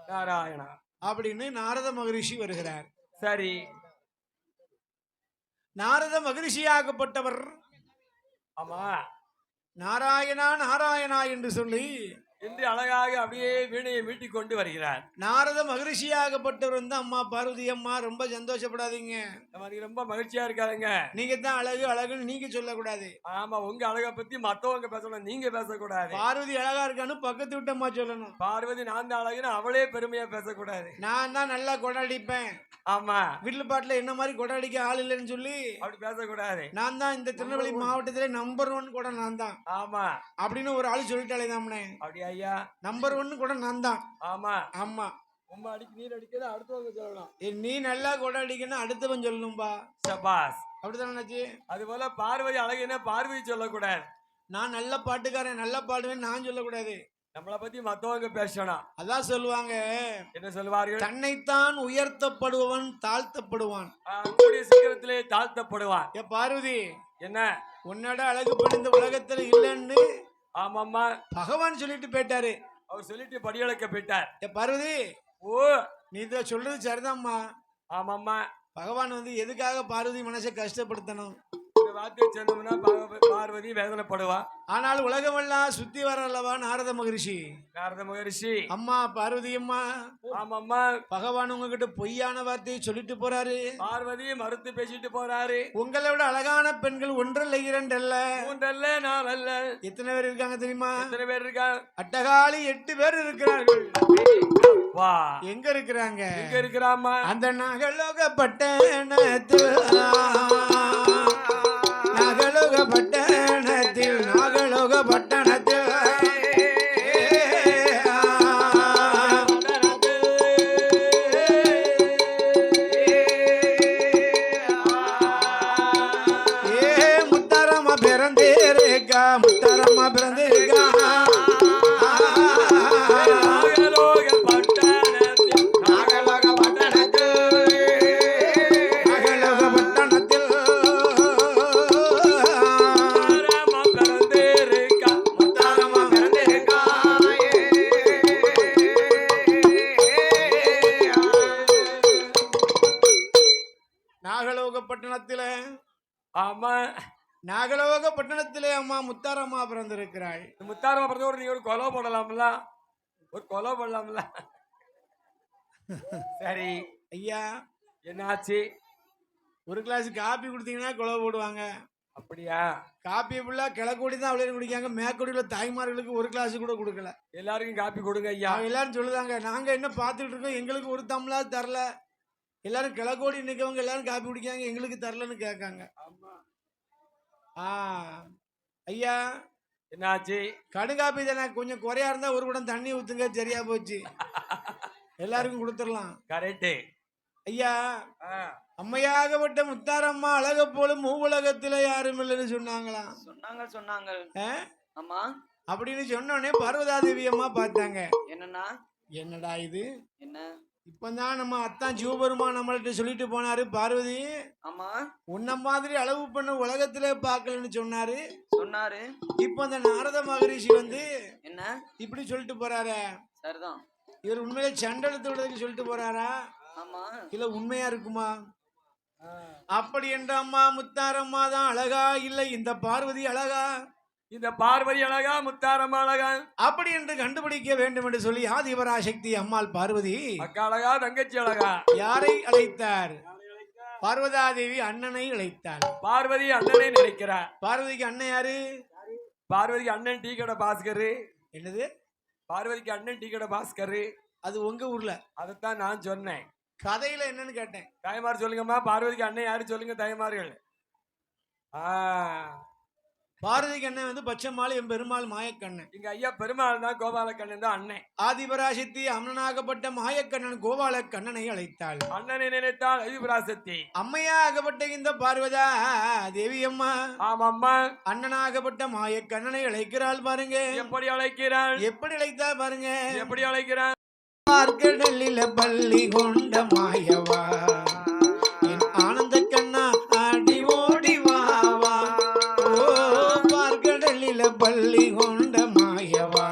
நாராயணா அப்படின்னு நாரத மகரிஷி வருகிறார். சரி, நாரத மகரிஷியாகப்பட்டவர் ஆமா நாராயணா நாராயணா என்று சொல்லி என்று அழகாக அப்படியே வீணையை மீட்டிக் கொண்டு வருகிறார். நாரத மகரிஷியாகப்பட்டவர் வந்து அம்மா பார்வதி அம்மா ரொம்ப சந்தோஷப்படாதீங்க, ரொம்ப மகிழ்ச்சியா இருக்காதுங்க. நீங்க தான் அழகு அழகுன்னு நீங்க சொல்லக்கூடாது. ஆமா, உங்க அழகை பத்தி மத்தவங்க பேசணும், நீங்க பேசக்கூடாது. பார்வதி அழகா இருக்கான்னு பக்கத்து விட்டம்மா சொல்லணும். பார்வதி நான் தான் அழகுன்னு அவளே பெருமையா பேசக்கூடாது. நான் தான் நல்லா கொண்டாடிப்பேன், ஆமா, வீட்டுல பாட்டுல என்ன மாதிரி கொண்டாடிக்க ஆள் இல்லைன்னு சொல்லி அப்படி பேசக்கூடாது. நான் தான் இந்த திருநெல்வேலி மாவட்டத்திலே நம்பர் 1 கூட நான் தான், ஆமா அப்படின்னு ஒரு ஆளு சொல்லிட்டாலே தாமனே. அப்படியா ஐயா? நம்பர் 1 கூட நான் தான். ஆமா ஆமா, ரொம்ப நீர் அடிக்கிறது அடுத்தவங்க சொல்லணும். நீ நல்லா கொண்டாடிக்கணும் அடுத்தவன் சொல்லணும்பா. சபாஸ், அப்படித்தானே? அது போல பார்வதி அழகுன்னா பார்வதி சொல்லக்கூடாது. நான் நல்ல பாட்டுக்காரன் நல்லா பாடுவேன் நான் சொல்லக்கூடாது. நம்மளை பத்தி மத்தவங்க பேசணும். அதான் சொல்லுவாங்க, என்ன சொல்லுவார்கள்? தன்னைத்தான் உயர்த்தப்படுவன் தாழ்த்தப்படுவான், கூடிய சீக்கிரத்திலே தாழ்த்தப்படுவான். பார்வதி என்ன உன்னோட அழகு படி இந்த உலகத்துல இல்லைன்னு ஆமாம்மா. பகவான் சொல்லிட்டு போயிட்டாரு. அவர் சொல்லிட்டு படியளக்க போயிட்டார். பார்வதி, ஓ, நீ இத சொல்றது சரிதான்மா. ஆமாம்மா. பகவான் வந்து எதுக்காக பார்வதி மனசை கஷ்டப்படுத்தணும்? இந்த வார்த்தையை சொன்னோம்னா பார்வதி வேதனைப்படுவா. ஆனால் உலகமெல்லாம் சுத்தி வரல்லவா நாரத மகரிஷி. நாரத மகரிஷி, அம்மா பார்வதி அம்மா, ஆமாம்மா, பகவான் உங்ககிட்ட பொய்யான வார்த்தையை சொல்லிட்டு போறாரு. பார்வதி மறுத்து பேசிட்டு போறாரு. உங்களை விட அழகான பெண்கள் ஒன்றல்ல இரண்டல்ல மூன்றல்ல நாலல்ல. எத்தனை பேர் இருக்காங்க தெரியுமா? எத்தனை பேர் இருக்காங்க? அட்டகாலி 8 பேர் இருக்கிறார்கள். வா, எங்க இருக்கிறாங்க? எங்க இருக்கிறாமா? அந்த நாகலோக பட்டணத்தில், நாகலோக பட்டணத்தில், நாகலோக பட்டணத்தில் முத்தாரம்மா பிறந்திருக்கா, முத்தாரம்மா பிறந்திருக்கா. நாகலோக பட்டணத்திலே அம்மா முத்தாரம்மா பிறந்திருக்கிறாள். முத்தாரம்மா பிறந்தோடு நீ ஒரு கொலை போடலாம்ல, ஒரு கொலை போடலாம்ல. சரி ஐயா, என்னாச்சு? ஒரு கிளாஸ் காப்பி குடுத்தீங்கன்னா கொலை போடுவாங்க. அப்படியா? காப்பி ஃபுல்லா கிளக்கூடி தான் அவ்வளோ குடிக்காங்க. மேற்கொடியுள்ள தாய்மார்களுக்கு ஒரு கிளாஸ் கூட கொடுக்கல. எல்லாருக்கும் காப்பி கொடுங்க ஐயா. எல்லாரும் சொல்லுதாங்க, நாங்க என்ன பார்த்துட்டு இருக்கோம், எங்களுக்கு ஒரு தம்ளா தரல. எல்லாரும் கிளக்கோடி நிற்கவங்க எல்லாரும் காப்பி குடிக்காங்க, எங்களுக்கு தரலன்னு கேட்காங்க. ஐயா, என்னாச்சு? கடுங்காப்பி தானே, கொஞ்சம் குறையா இருந்தா ஒரு குடம் தண்ணி ஊத்துங்க, சரியா போச்சு. எல்லாருக்கும் கொடுத்துடலாம். கரெக்ட் ஐயா. அம்மையாகப்பட்ட முத்தாரம்மா அழக போல மூவுலகத்துல யாரும் இல்லைன்னு சொன்னாங்களாம். சொன்னாங்க. ஆமா, அப்படின்னு சொன்னோடனே பார்வதாதேவி அம்மா பார்த்தாங்க. என்னடா இது? என்ன? இப்பதான் நம்ம அத்தான் சிவபெருமான் நம்மள்ட்ட சொல்லிட்டு போனாரு, பார்வதி ஆமா உன்ன மாதிரி அளவு பண்ண உலகத்திலே பார்க்கலன்னு சொன்னாரு. இப்ப அந்த நாரத மகரிஷி வந்து என்ன இப்படி சொல்லிட்டு போறாரு. சரிதான். இவர் உண்மையிலே சண்டலத்தை விடுறதுக்கு சொல்லிட்டு போறாரா? ஆமா, இல்ல உண்மையா இருக்குமா? அப்படி என்ற அம்மா முத்தாரம்மா தான் அழகா, இல்ல இந்த பார்வதி அழகா? இந்த பார்வதி அழகா, முத்தாரம்மா அழகா? அப்படி என்று கண்டுபிடிக்க வேண்டும் என்று சொல்லி ஆதிபராசக்தி அம்மாள் பார்வதி அக்கா அழகா, தங்கச்சி அழகா? யாரை அழைத்தார்? பார்வதாதேவி அண்ணனை அழைத்தார். பார்வதி அண்ணனை நினைக்கிறார். பார்வதிக்கு அண்ணன் யாரு? பார்வதிக்கு அண்ணன் டீ கடை பாஸ்கர். என்னது? பார்வதிக்கு அண்ணன் டீ கடை பாஸ்கர். அது உங்க ஊர்ல? அதைத்தான் நான் சொன்னேன். கதையில என்னன்னு கேட்டேன். தாய்மார் சொல்லுங்கம்மா, பார்வதிக்கு அண்ணன் யாரு சொல்லுங்க தாய்மார்கள். பார்வதிக்கு அண்ணன் வந்து பச்சைமாள் எம்பெருமாள் மாயக்கண்ணன். எங்க ஐயா பெருமாள் தான் கோபாலக்கண்ணன் தான் அண்ணன். ஆதிபராசக்தி அண்ணனாகப்பட்ட மாயக்கண்ணன் கோபாலக்கண்ணனை அழைத்தாள். அண்ணனை நினைத்தாள் ஆதிபராசக்தி. அம்மையாகப்பட்ட இந்த பார்வதா தேவி அம்மா, ஆமாம்மா, அண்ணனாகப்பட்ட மாயக்கண்ணனை அழைக்கிறாள் பாருங்க. எப்படி அழைக்கிறாள்? எப்படி அழைத்தா பாருங்க. எப்படி அழைக்கிறாள்? பார்க்கடலில பள்ளி கொண்ட மாயவா, என் ஆனந்த கண்ணா ஆடி ஓடி வாவா. பள்ளி கொண்ட மாயவா,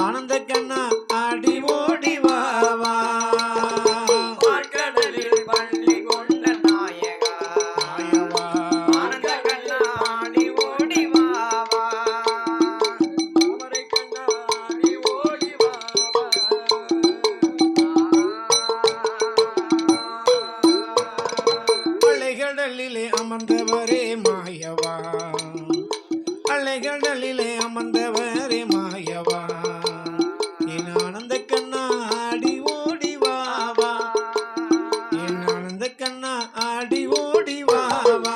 ஆனந்த கண்ணா ஆடி ஓடி வாவா. கடலில் பள்ளி கொண்ட நாயகா, மாயவா, ஆனந்த கண்ணா ஆடி ஓடி வாவா. தாமரை கண்ணா ஆடி ஓடி வாவா. அலைகடலிலே அமர்ந்தவரே மாயவா, அலைகடலிலே அமர்ந்தவரே மாயவா, என் ஆனந்த கண்ணா ஆடி ஓடி வாவா, என் ஆனந்த கண்ணா ஆடி ஓடி வாவா.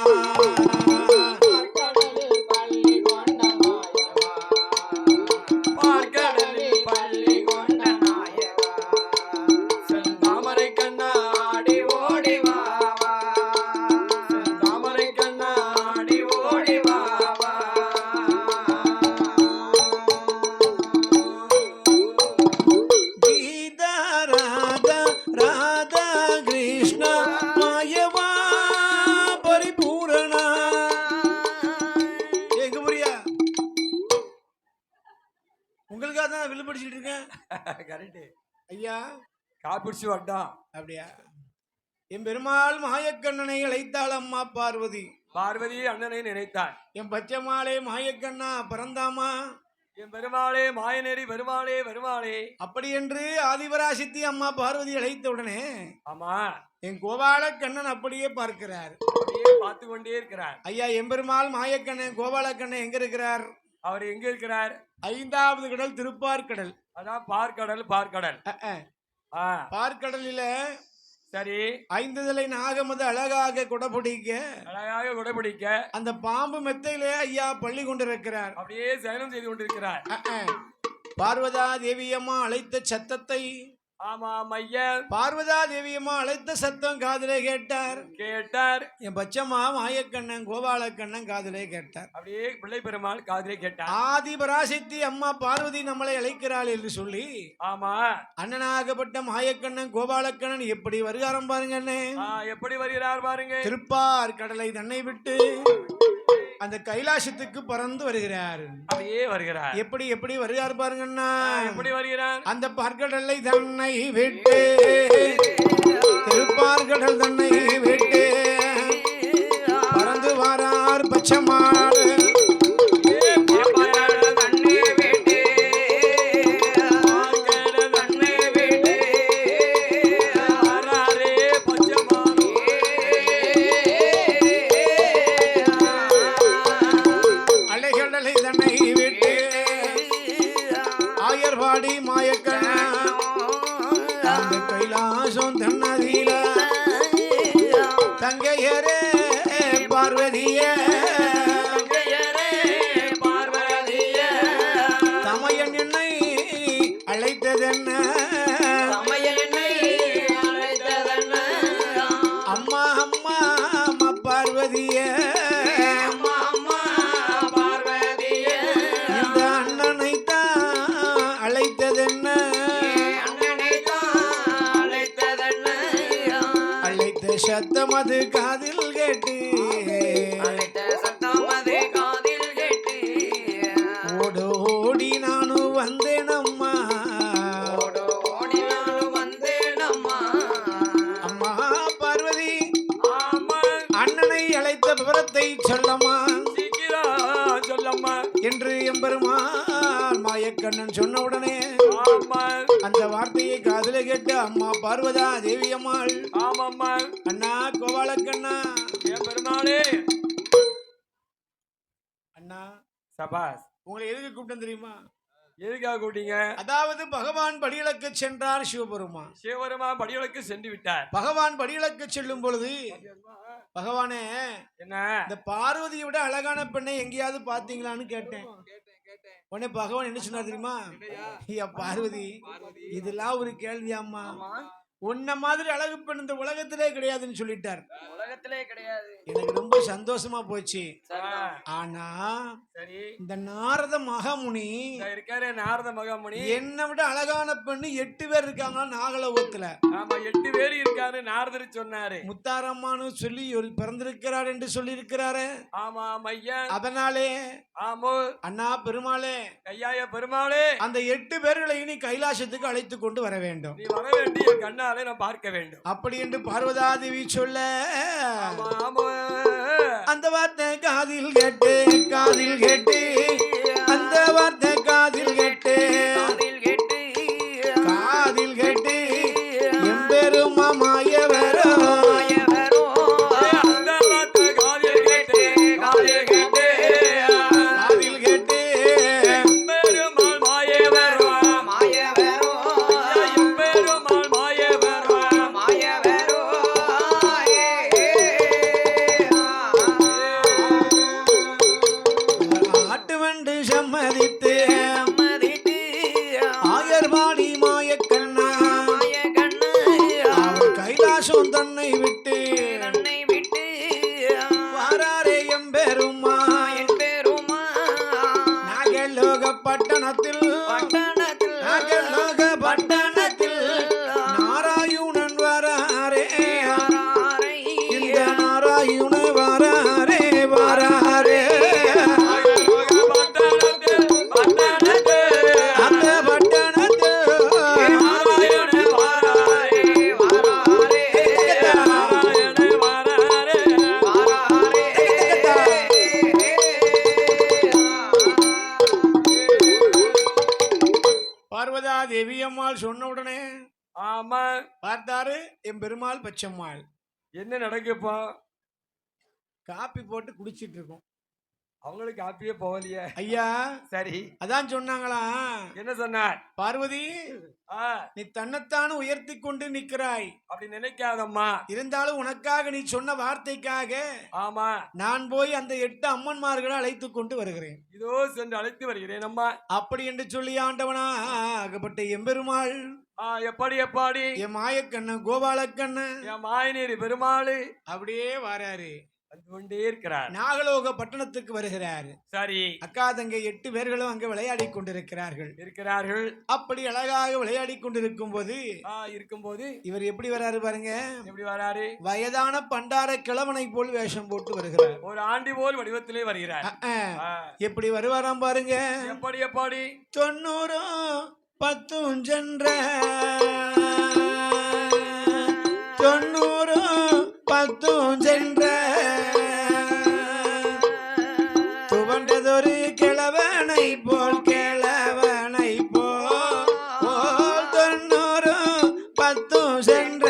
கடலில் பள்ளி கொண்ட மாயவா, பார்க்கடலில் பள்ளி கொண்ட நாயகா, தாமரை கண்ணா ஆடி ஓடி வாவா, தாமரை கண்ணா ஆடி ஓடி வாவா. இருக்கேன். கரெக்ட் ஐயா காப்பிடிச்சு வட்டான். அப்படியா? என் பெருமாள் மாயக்கண்ணனை அழைத்தாள் அம்மா பார்வதி. பார்வதி அண்ணனை நினைத்தாள். என் பச்சைமாலே மாயக்கண்ணா பிறந்தாமா, என் பெருமாளே மாயநேரி பெருமாளே பெருமாளே. அப்படி என்று ஆதிபராசித்தி அம்மா பார்வதி அழைத்த உடனே ஆமா என் கோபால கண்ணன் அப்படியே பார்க்கிறார், அப்படியே பார்த்து கொண்டே இருக்கிறார். ஐயா என் பெருமாள் மாயக்கண்ணன் கோபால கண்ணன் எங்க இருக்கிறார்? அவர் எங்க இருக்கிறார்? 5வது கடல் திருப்பார்கடல். அதான் பார்க்கடல் பார்க்கடல். பார்க்கடலில சரி 5 தலை நாகமது அழகாக குடபிடிக்க, அழகாக குடபிடிக்க அந்த பாம்பு மெத்தையிலே ஐயா பள்ளி கொண்டிருக்கிறார். அப்படியே சயனம் செய்து கொண்டிருக்கிறார். பார்வதா தேவியம்மா அழைத்த சத்தத்தை, ஆமா ஐயா பார்வதா தேவியம்மா அழைத்த சத்தம் காதிலே கேட்டார். என் பச்சம்மா மாயக்கண்ணன் கோபாலக்கண்ணன் காதிலே கேட்டார். அப்படியே பிள்ளை பெருமாள் காதிலே கேட்டார். ஆதி பராசக்தி அம்மா பார்வதி நம்மளை அழைக்கிறாள் என்று சொல்லி, ஆமா அண்ணனாகப்பட்ட மாயக்கண்ணன் கோபாலக்கண்ணன் எப்படி வருகிறார் பாருங்க. எப்படி வருகிறார் பாருங்க. திருப்பார் கடலை தன்னை விட்டு அந்த கைலாசத்துக்கு பறந்து வருகிறார். அப்படியே வருகிறார். எப்படி எப்படி வருகிறார் பாருங்கன்னா, எப்படி வருகிறார்? அந்த பார்க்கடலை தன்னை விட்டு, திருப்பார்கடல் தன்னை விட்டு பறந்து வாரார் பச்சைமாடு. ஆயர்வாடி மாயக்கண்ணா அந்த கைலாசம் தன்னதில தங்கையரே பார்வதிய தமையன் என்னை அழைத்ததென்ன, அம்மா அம்மா அம்மா பார்வதிய சத்தம் அது காதில் கேட்டு, ஓடு ஓடி நானும் வந்தேன் அம்மா, அம்மா பார்வதி அண்ணனை அழைத்த விவரத்தை சொல்லம்மா சொல்லம்மா என்று எம்பெருமாள் மாயக்கண்ணன் சொன்ன உடனே அந்த வார்த்தையை காதில கேட்டு அம்மா பார்வதா தேவி அம்மாள், ஆமாம்மா அண்ணா கோபாலக்கண்ணா என் பெருமாளே, அண்ணா சபாஸ். உங்களை எதுக்கு கூப்பிட்டேன் தெரியுமா? எதுக்காக கூட்டிங்க? அதாவது பகவான் படிகளுக்கு சென்றார் சிவபெருமான். சிவபெருமான் படிகளுக்கு சென்று விட்டார். பகவான் படிகளுக்கு செல்லும் பொழுது, பகவானே என்ன இந்த பார்வதியை விட அழகான பெண்ணை எங்கேயாவது பாத்தீங்களான்னு கேட்டேன். உடனே பகவான் என்ன சொன்னார் தெரியுமா? ஐயா பார்வதி, இதெல்லாம் ஒரு கேள்வியாம்மா, உன்ன மாதிரி அழகு பெண் இந்த உலகத்திலே கிடையாதுன்னு சொல்லிட்டார். உலகத்திலே கிடையாது. எனக்கு ரொம்ப சந்தோஷமா போச்சு. ஆனா இந்த நாரத மகாமுனி இருக்காரு, நாரத மகாமுனி என்னை விட அழகான பெண்ணு 8 பேர் இருக்காங்க நாகலோகத்துல. ஆமா 8 பேர் இருக்காரு நாரதர் சொன்னாரு. முத்தாரம்மான்னு சொல்லி ஒரு பிறந்திருக்கிறார் என்று சொல்லி இருக்கிறாரு. ஆமா ஐயா. அதனாலே ஆமோ அண்ணா பெருமாளே, ஐயா பெருமாளே, அந்த 8 பேர்களை இனி கைலாசத்துக்கு அழைத்து கொண்டு வர வேண்டும். நீ வர வேண்டிய கண்ணாலே நான் பார்க்க வேண்டும். அப்படி என்று பார்வதாதேவி சொல்ல, அந்த வார்த்தை காதில் கேட்டு காதில் கேட்டு அந்த வார்த்தை காதில் கேட்டு காதில் கேட்டு எம்பெருமா மாயவரோ தன்னை விட்டு வாராரே எம்பெருமா நாகலோக பட்டணத்தில் நாகலோக பட்டணத்தில் நாராயணன் வராரே, இந்த நாராயணன் வராரே வராரே அந்த பட்டணத்தில் தேவி அம்மாள் சொன்ன உடனே ஆமா பார்த்தாரு என் பெருமாள் பச்சம்மாள் என்ன நடக்குப்பா? காப்பி போட்டு குடிச்சிட்டு இருக்கோம். அவங்களுக்கு காப்பியே போகலையே. ஐயா சரி, அதான் சொன்னாங்களா, என்ன சொன்னார்? பார்வதி ஆ, நீ தன்னைத்தானே உயர்த்தி கொண்டு நிற்கிறாய், அப்படி நினைக்காதம்மா. இருந்தாலும் உனக்காக நீ சொன்ன வார்த்தைக்காக ஆமா, நான் போய் அந்த 8 அம்மன்மார்களை அழைத்து கொண்டு வருகிறேன். இதோ சென்று அழைத்து வருகிறேன் அம்மா. அப்படி என்று சொல்லி ஆண்டவனா ஆகப்பட்ட எம்பெருமாள் எப்படி எப்பாடி என் மாயக்கண்ணன் கோபாலக்கண்ணன் என் மாயநீர் பெருமாளு அப்படியே வராரு, வந்து கொண்டே இருக்கிறார். நாகலோக பட்டணத்துக்கு வருகிறார். சரி, அக்கா தங்கை 8 பேர்களும் அங்க விளையாடி கொண்டிருக்கிறார்கள். இருக்கிறார்கள். அப்படி அழகாக விளையாடி கொண்டிருக்கும் போது இருக்கும்போது இவர் எப்படி வராரு பாருங்க, எப்படி வராரு? வயதான பண்டார கிழவனை போல் வேஷம் போட்டு வருகிறார். ஒரு ஆண்டி போல் வடிவத்திலே வருகிறார். எப்படி வருவாராம் பாருங்க, எப்படி எப்பாடி 90 10 சென்ற 90 10 சென்ற துவண்டதொரு கிழவனை போல் 90 10 சென்ற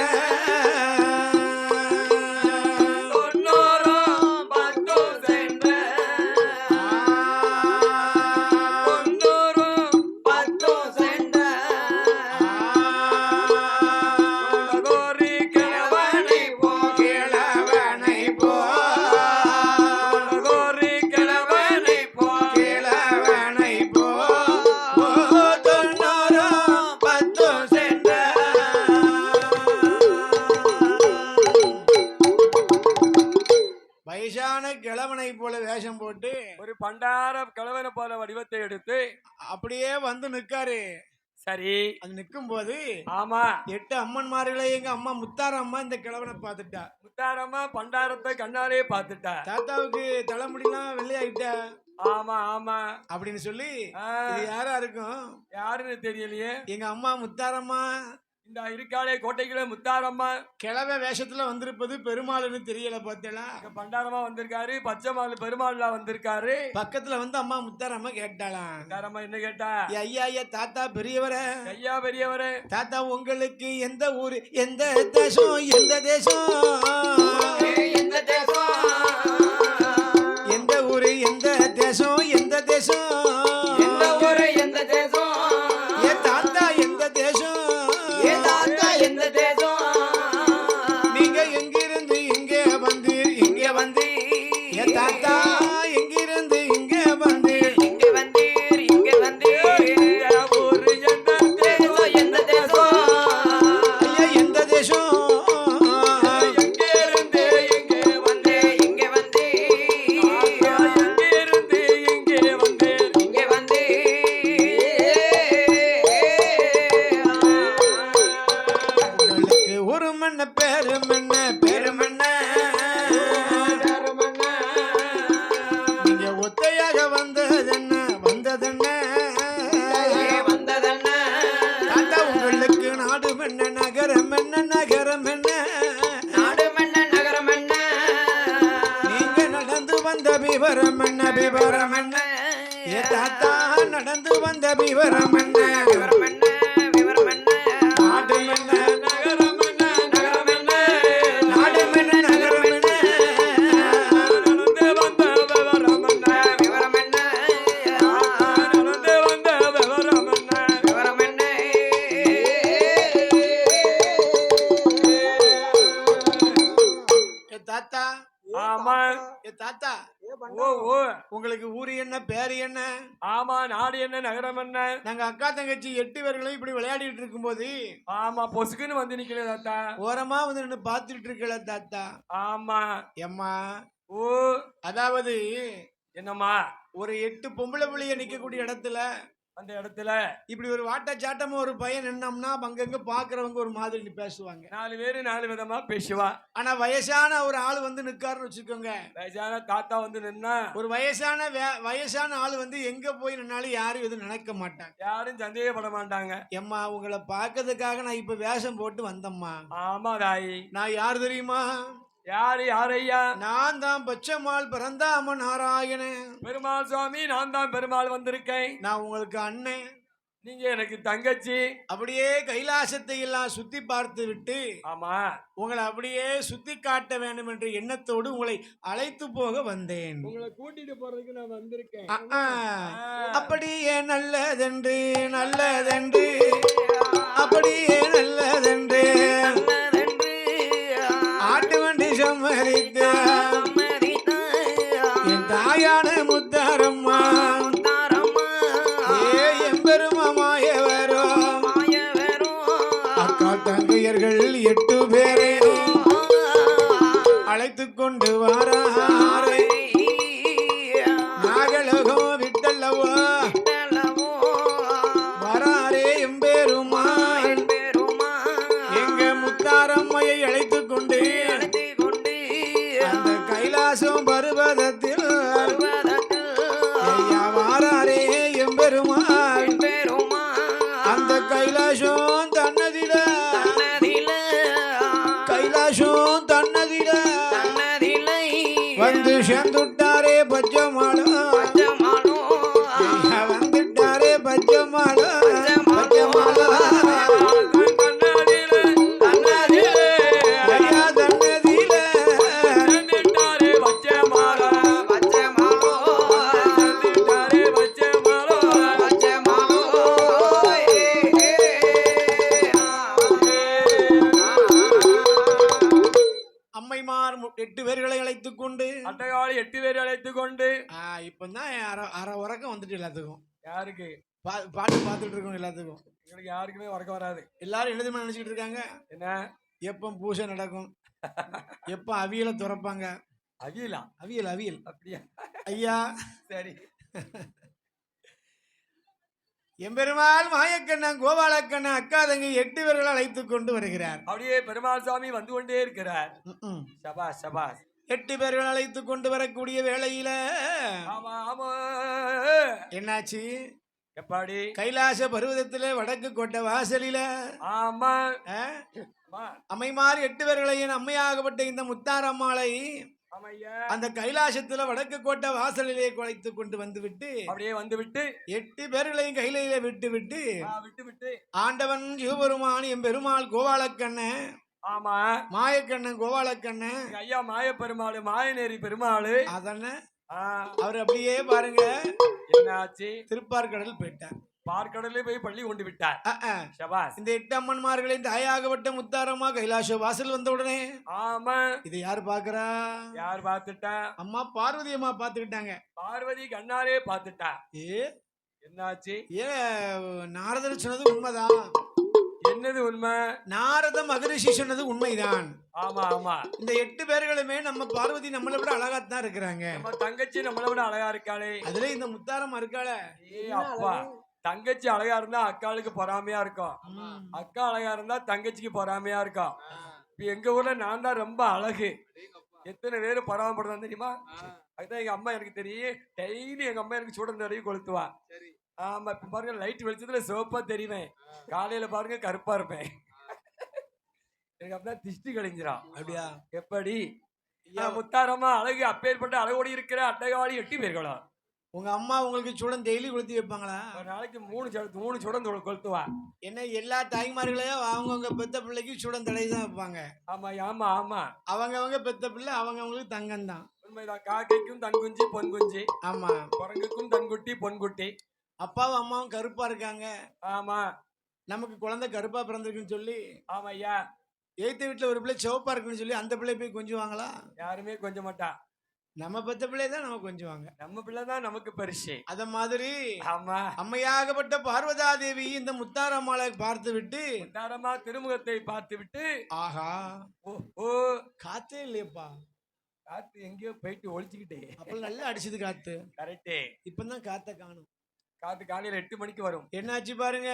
கிழவனை போல வேஷம் போட்டு ஒரு பண்டார கிழவனை போல வடிவத்தை எடுத்து அப்படியே வந்து நிக்காரு. சரி, அது நிக்கும் போது ஆமா 8 அம்மன்மார்களை எங்க அம்மா முத்தாரம்மா இந்த கிழவனை பார்த்துட்டா. முத்தாரம்மா பண்டாரத்தை கண்ணாலே பார்த்துட்டா. தாத்தாவுக்கு தலைமுடிலாம் வெள்ளையாயிட்டா. ஆமா ஆமா அப்படின்னு சொல்லி இது யாரா இருக்கும், யாருன்னு தெரியலையே. எங்க அம்மா முத்தாரம்மா இந்த இருக்காளே கோட்டைக்குள்ள முத்தாரம்மா கிழவ வேஷத்துல வந்திருப்பது பெருமாள்னு தெரியல. பார்த்தேளா, பண்டாரமா வந்திருக்காரு, பச்சைமாள் பெருமாள்லா வந்திருக்காரு. பக்கத்துல வந்து அம்மா முத்தாரம்மா கேட்டாளாம். முத்தாரம்மா என்ன கேட்டா? ஐயா ஐயா தாத்தா பெரியவர, ஐயா பெரியவர, தாத்தா உங்களுக்கு எந்த ஊரு எந்த தேசம் எந்த தேசம் எந்த தேசம் எந்த ஊரு எந்த தேசம் எந்த தேசம் எந்த ஊரு எந்த தேசம் ஏ தாத்தா எந்த தேசம் ஏ தாத்தா எந்த தேசம் நீங்க எங்கிருந்து இங்கே வந்து இங்கே வந்து ஏ தாத்தா எங்கிருந்து இங்கே வந்து இங்க வந்தீர் இங்க வந்தீர் இந்த ஊரு எந்த தேசம் எந்த தேசம் ஐயா எந்த தேசம் எங்க இருந்து இங்க வந்தே இங்க வந்தே எங்க இருந்து இங்கே வந்து இங்க வந்தே உங்களுக்கு ஒரு மண்ண பேரு மண்ண பேரு மண்ண நீங்க ஒத்தையாக வந்ததென்ன வந்ததென்ன வந்ததென்ன தாத்தா உங்களுக்கு நாடு மண்ண நகரம் என்ன நகரம் என்ன நாடு மன்ன நகரம் என்ன நீங்க நடந்து வந்த விவரம் என்ன விவரம் என்ன ஏ தாத்தா நடந்து வந்த விவரம் என்ன விவரம் என்ன விவரம் என்ன நாடு மண்ண நகரம் என்ன நகரம் என்ன நாடு மண்ண நகரம் என்ன நடந்து வந்த விவரம் என்ன விவரம் என்ன நடந்து வந்த விவரம் என்ன விவரம் என்ன ஏ தாத்தா ஆமா ஏ தாத்தா ஓ ஓ உங்களுக்கு ஊரு என்ன பேரு என்ன ஆமா நாடு என்ன நகரம் என்ன நாங்க அக்கா தங்கச்சி 8 பேர்களும் இப்படி விளையாடிட்டு இருக்கும்போது ஆமா பொசுக்குன்னு வந்து நிக்கல தாத்தா ஓரமா வந்து நின்னு பாத்துட்டு இருக்கல தாத்தா ஆமா எம்மா ஓ அதாவது என்னம்மா ஒரு 8 பொம்பளை புள்ளிய நிக்கக்கூடிய இடத்துல அந்த இடத்துல இப்படி ஒரு வாட்ட சாட்டமா ஒரு பையன் நின்னோம்னா அங்கங்க பாக்குறவங்க ஒரு மாதிரி பேசுவாங்க. 4 பேரு 4 விதமா பேசுவா. ஆனா வயசான ஒரு ஆள் வந்து நிக்காருன்னு வச்சுக்கோங்க, வயசான தாத்தா வந்து நின்னா ஒரு வயசான ஆள் வந்து எங்க போய் நின்னாலும் யாரும் எதுவும் நினைக்க மாட்டாங்க, யாரும் சந்தேகப்பட மாட்டாங்க. எம்மா உங்களை பார்க்கறதுக்காக நான் இப்ப வேஷம் போட்டு வந்தம்மா. ஆமா தாயி. நான் யார் தெரியுமா? யாரு யாரையா? நான் தான் பச்சைமாள் பிறந்தாம நாராயணன் பெருமாள் சுவாமி, நான் தான் பெருமாள் வந்திருக்கேன். நான் உங்களுக்கு அண்ணன். நீங்க எனக்கு தங்கச்சி. அப்படியே கைலாசத்தை எல்லாம் சுத்தி பார்த்து விட்டு ஆமா, உங்களை அப்படியே சுத்தி காட்ட வேண்டும் என்ற எண்ணத்தோடு உங்களை அழைத்து போக வந்தேன். உங்களை கூட்டிட்டு போறதுக்கு நான் வந்திருக்கேன். அப்படியே நல்லதென்று நல்லதென்று அப்படியே நல்லதென்று ஆட்டு வண்டி சம்மதித்து என் தாயான முத்தாரம்மா ஏ எம்பெருமாய வரும் அக்கா தங்கையர்கள் 8 பேரை அழைத்து கொண்டு வாராரை நாகலகம் விட்டல்லவோ வராரே எம்பெருமா எங்க முத்தாரம்மையை அழைத்து கொண்டு அந்த கைலாசம் பருவதத்தில் ஐயா வாராரே எம்பெருமான் அந்த கைலாசம் தன்னதில கைலாசம் தன்னதில வந்து சேர்ந்துட்டாரே பச்சமாளம் வந்துட்டாரே பச்சமாளம் பச்சமாளம் ஐயா தன்னதில அம்மைமார் 8 பேர்களை அழைத்துக் கொண்டு அட்டைகாளி 8 பேரை அழைத்து கொண்டு இப்பதான் அரை உறக்கம் வந்துட்டு எல்லாத்துக்கும் யாருக்கு பாட்டு பார்த்துட்டு இருக்கோம் எல்லாத்துக்கும். எங்களுக்கு யாருக்குமே உறக்க வராது. எல்லாரும் எழுதுமா நினைச்சிட்டு இருக்காங்க என்ன எப்ப பூஜை நடக்கும் எப்ப அவியலை துறப்பாங்க. அகிலா அவியல் அவியல் அப்படியா? ஐயா சரி. எம்பெருமாள் மாயக்கண்ணன் கோபாலக்கண்ணன் அக்கா தங்கை 8 பேர்களை அழைத்து கொண்டு வருகிறார். அப்படியே பெருமாள் சாமி வந்து கொண்டே இருக்கிறார். ம்ம். சபாஸ் சபாஸ். 8 பேர்கள் அழைத்து கொண்டு வரக்கூடிய வேளையில ஆமா ஆமா. என்னாச்சு எப்படி? கைலாச பருவதத்துல வடக்கு கோட்டை வாசலில ஆமா அம்மைமார் 8 பேர்களையும் அம்மையாகப்பட்ட இந்த முத்தாரம்மாளை ஆமையா அந்த கைலாசத்துல வடக்கு கோட்டை வாசலிலே குழைத்து கொண்டு வந்து விட்டு அப்படியே வந்து விட்டு 8 பேர்களையும் கையில விட்டு விட்டு விட்டு விட்டு ஆண்டவன் சிவபெருமான் எம்பெருமாள் கோபாலக்கண்ணன் ஆமா மாயக்கண்ணன் கோபாலக்கண்ணன் எங்க ஐயா மாய பெருமாளு மாயநேரி பெருமாளு அதன அவர் அப்படியே பாருங்க என்னாச்சு? திருப்பார்கடல் போயிட்டார். பார்க்கடலே போய் பள்ளி கொண்டு விட்டார். சபாஸ். இந்த 8 அம்மன்மார்களின் தாயாகப்பட்ட முத்தாரம்மா கைலாச வாசல் வந்த உடனே ஆமா இதை யாரு பாக்குறா? யார் பார்த்துட்டா? அம்மா பார்வதி அம்மா பாத்துக்கிட்டாங்க. பார்வதி கண்ணாலே பார்த்துட்டா. என்னாச்சு? நாரதர் சொன்னது உண்மைதான். என்னது உண்மை? நாரத மகரிஷி சொன்னது உண்மைதான். ஆமா ஆமா. இந்த 8 பேர்களுமே நம்ம பார்வதி நம்மளை விட அழகாத்தான் இருக்கிறாங்க. நம்ம தங்கச்சி நம்மளை விட அழகா இருக்காளே. அதுல இந்த முத்தாரம் இருக்காள. அப்பா தங்கச்சி அழகா இருந்தா அக்காளுக்கு பொறாமையா இருக்கும். அக்கா அழகா இருந்தா தங்கச்சிக்கு பொறாமையா இருக்கும். இப்ப எங்க ஊர்ல நான் தான் ரொம்ப அழகு. எத்தனை பேரு பொறாமப்படுதான் தெரியுமா? அதுதான் எங்க அம்மா எனக்கு தெரியும். டெய்லி எங்க அம்மா எனக்கு சூடம் தடவி கொளுத்துவா. ஆமா இப்ப பாருங்க லைட் வெளிச்சத்துல சிவப்பா தெரியுவேன். காலையில பாருங்க கருப்பா இருப்பேன். எனக்கு அப்படிதான் திஷ்டி கழிஞ்சிடும். அப்படியா? எப்படி? முத்தாரம்மா அழகு அப்பேற்பட்ட அழகோடி இருக்கிற அட்டைகாளி 8 பேர்களா? உங்க அம்மா உங்களுக்கு சூடம் டெய்லி கொளுத்தி வைப்பாங்களா? ஒரு நாளைக்கு 3 சூடம் கொளுத்துவா. என்ன எல்லா தாய்மார்களையும் அவங்கவுங்க பெத்த பிள்ளைக்கு சூடம் தடை தான் வைப்பாங்க. ஆமா ஆமா ஆமா. அவங்க பெத்த பிள்ளை அவங்களுக்கு தங்கம் தான். உண்மைதான். காக்கைக்கும் தன் குஞ்சு பொன் குஞ்சு. ஆமா. குரங்குக்கும் தன் குட்டி பொன் குட்டி. அப்பாவும் அம்மாவும் கருப்பா இருக்காங்க. ஆமா. நமக்கு குழந்தை கருப்பா பிறந்திருக்குன்னு சொல்லி ஆமா ஐயா எய்த்த வீட்டுல ஒரு பிள்ளை சிவப்பா இருக்குன்னு சொல்லி அந்த பிள்ளை போய் கொஞ்சுவாங்களா? யாருமே கொஞ்ச மாட்டா. நம்ம பெத்த பிள்ளை தான் நம்ம கொஞ்சுவாங்க. நம்ம பிள்ளைதான் நமக்கு பரிசு. அத மாதிரி ஆமா அம்மையாகப்பட்ட பார்வதா தேவி இந்த முத்தாரம்மாளை பார்த்து விட்டு முத்தாரம்மா திருமுகத்தை பார்த்து விட்டு ஆஹா ஓ காத்தே இல்லையப்பா. காத்து எங்கேயோ போயிட்டு ஒழிச்சுக்கிட்டே. அப்ப நல்லா அடிச்சது காத்து. கரெக்டே. இப்பதான் காத்த காணும். காத்து காலையில 8 மணிக்கு வரும். என்னாச்சு பாருங்க.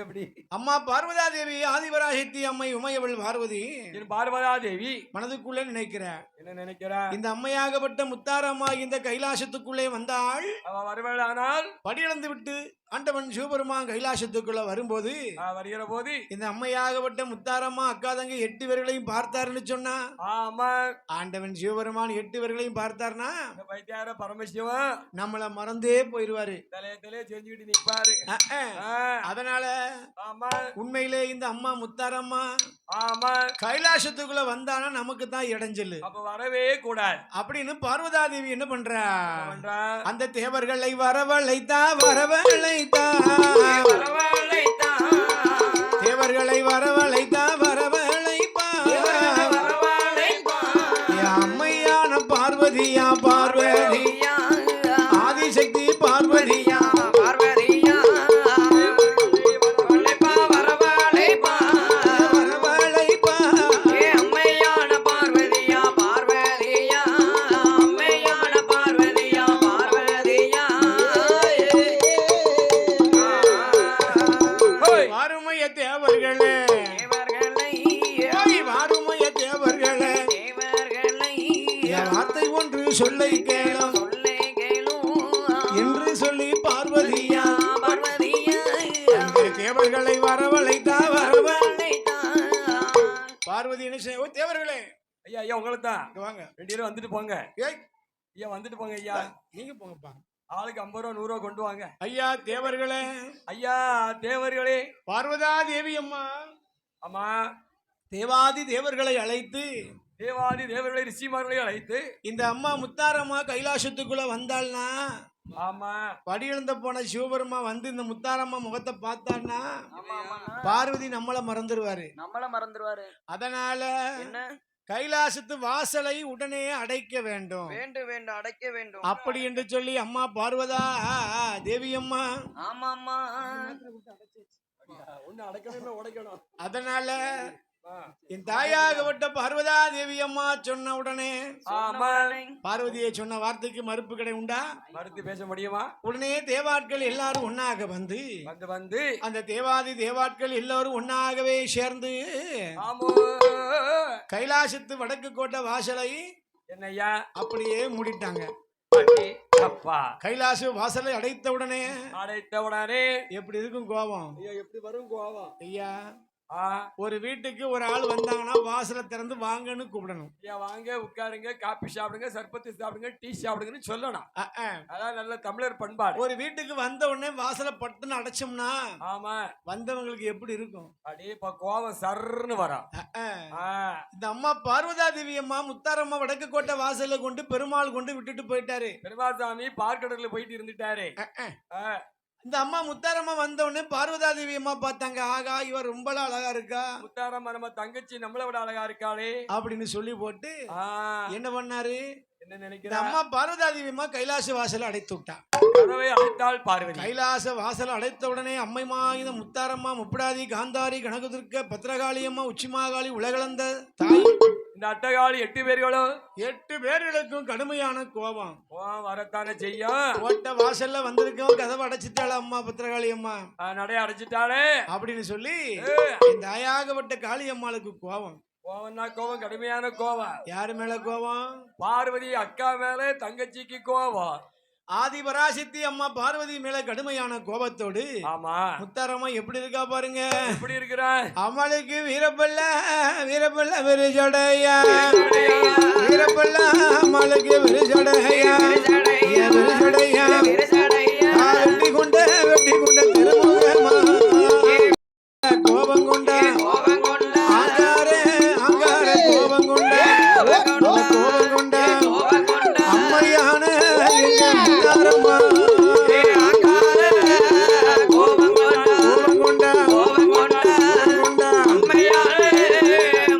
எப்படி அம்மா பார்வதா தேவி ஆதிபராசக்தி அம்மை உமையவள் பார்வதி என் பார்வதா தேவி மனதுக்குள்ளே நினைக்கிற என்ன நினைக்கிறா இந்த அம்மையாகப்பட்ட முத்தாரம்மா இந்த கைலாசத்துக்குள்ளே வந்தாள். அவ வருவாள் படியிழந்து விட்டு ஆண்டவன் சிவபெருமான் கைலாசத்துக்குள்ள வரும்போது வருகிற போது இந்த அம்மையாகப்பட்ட முத்தாரம்மா அக்கா தங்க 8 பேர்களையும் பார்த்தாருன்னு சொன்னா. ஆமா ஆண்டவன் சிவபெருமான் 8 பேர்களையும் பார்த்தாருன்னா வைத்தியார பரமசிவன் நம்மள மறந்தே போயிருவாரு. தலையே செஞ்சுக்கிட்டு நிப்பாரு. அதனால ஆமா உண்மையிலே இந்த அம்மா முத்தாரம்மா ஆமா கைலாசத்துக்குள்ள வந்தானா நமக்கு தான் இடைஞ்சலு. அப்ப வரவே கூடாது அப்படின்னு பார்வதா தேவி என்ன பண்றா? பண்றா அந்த தேவர்களை வரவழைத்தா வரவழைத்தா தேவர்களை வரவழைத்தா வரவழைப்பா அம்மையான பார்வதியா பார்வதியா ஆதிசக்தி பார்வதியா சொல்லை கேளும் என்று சொல்லி பார்வதியா தேவர்களை வரவழைத்தா வரவழைத்தா பார்வதி என்ன செய்ய தேவர்களே ஐயா ஐயா உங்களை தான் வாங்க 2 பேரும் வந்துட்டு போங்க. ஐயா வந்துட்டு போங்க ஐயா. நீங்க போங்கப்பா. ஆளுக்கு 50 ரூபா 100 ரூபா கொண்டு வாங்க. ஐயா தேவர்களே ஐயா தேவர்களே பார்வதா தேவி அம்மா அம்மா தேவாதி தேவர்களை அழைத்து தேவாதி தேவர்களை ரிஷிமார்களை அழைத்து இந்த அம்மா முத்தாரம்மா கைலாசத்துக்குள்ள வந்தாள்னா ஆமா படியிழந்த போன சிவபெருமா வந்து இந்த முத்தாரம்மா முகத்தை பார்த்தான்னா பார்வதி நம்மள மறந்துடுவாரு. அதனால என்ன கைலாசத்து வாசலை உடனே அடைக்க வேண்டும் அடைக்க வேண்டும் அப்படி என்று சொல்லி அம்மா பார்வதா தேவி அம்மா ஆமாம்மா ஒண்ணு அடைக்கணும் உடைக்கணும். அதனால என் தாயாகப்பட்ட பார்வதா தேவி அம்மா சொன்ன உடனே பார்வதியை சொன்ன வார்த்தைக்கு மறுப்பு கடை உண்டா? மறுத்து பேச முடியுமா? உடனே தேவாட்கள் எல்லாரும் ஒன்னாக வந்து வந்து அந்த தேவாதி தேவாட்கள் எல்லாரும் ஒன்னாகவே சேர்ந்து கைலாசத்து வடக்கு கோட்டை வாசலை என்னையா அப்படியே மூடிட்டாங்க. அப்பா கைலாச வாசலை அடைத்த உடனே எப்படி இருக்கும் கோபம்? எப்படி வரும் கோபம்? ஐயா ஒரு வீட்டுக்கு ஒரு ஆள் வந்தாங்கன்னா வாசலை திறந்து வாங்கன்னு கூப்பிடணும். வாங்க உட்காருங்க காபி சாப்பிடுங்க சர்பத்து சாப்பிடுங்க டீ சாப்பிடுங்கன்னு சொல்லணும். அதான் நல்ல தமிழர் பண்பாடு. ஒரு வீட்டுக்கு வந்த உடனே வாசலை பட்டுன்னு அடைச்சோம்னா ஆமா வந்தவங்களுக்கு எப்படி இருக்கும்? அப்படியே கோபம் சர்ன்னு வரும். இந்த அம்மா பார்வதா தேவி அம்மா முத்தாரம்மா வடக்கு கோட்டை வாசல்ல கொண்டு பெருமாள் கொண்டு விட்டுட்டு போயிட்டாரு. பெருமாள் சாமி பார்க்கடல போயிட்டு இருந்துட்டாரு. இந்த அம்மா முத்தாரம்மா வந்த உடனே பார்வதா தேவி அம்மா பார்த்தாங்க. ஆகா இவர் ரொம்ப அழகா இருக்கா, முத்தாரம்மா நம்ம தங்கச்சி நம்மளை விட அழகா இருக்காளே அப்படின்னு சொல்லி போட்டு என்ன பண்ணாரு? என்ன நினைக்கிற அம்மா பார்வதா தேவி அம்மா கைலாச வாசலை அடைத்து விட்டா. கதவை அடைத்தாள் பார்வதி. கைலாச வாசல் அடைத்த உடனே அம்மைமா இந்த முத்தாரம்மா முப்படாதி காந்தாரி கனகதுர்க்க பத்திரகாளி அம்மா உச்சிமாகாளி உலகளந்த தாய் இந்த அட்டகாளி 8 பேர்களும் 8 பேர்களுக்கும் கடுமையான கோபம் வரத்தானே செய்யும். கோட்டை வாசல்ல வந்திருக்கோம் கதவை அடைச்சிட்டாள அம்மா பத்திரகாளி அம்மா நடைய அடைச்சிட்டாளே அப்படின்னு சொல்லி இந்த தாயாகப்பட்ட காளி அம்மாளுக்கு கோபம். கோபம் கடுமையான கோபம். யாரு மேல கோபம்? பார்வதி அக்கா மேல தங்கச்சிக்கு கோபம். ஆதிபராசக்தி அம்மா பார்வதி மேல கடுமையான கோபத்தோடு ஆமா முத்தாரம்மா எப்படி இருக்கா பாருங்க. எப்படி இருக்கிறா? அம்மாளுக்கு வீரப்பல்ல வீரப்பல்ல விரிசடையா வீரப்பல்ல அம்மாளுக்கு விரிசடையா விரிசடையா வெட்டி கொண்ட திருமுகமா கோபம் கொண்ட ஆங்காரே ஆங்கார கோபம் கொண்ட கோபம் கொண்ட அம்மையான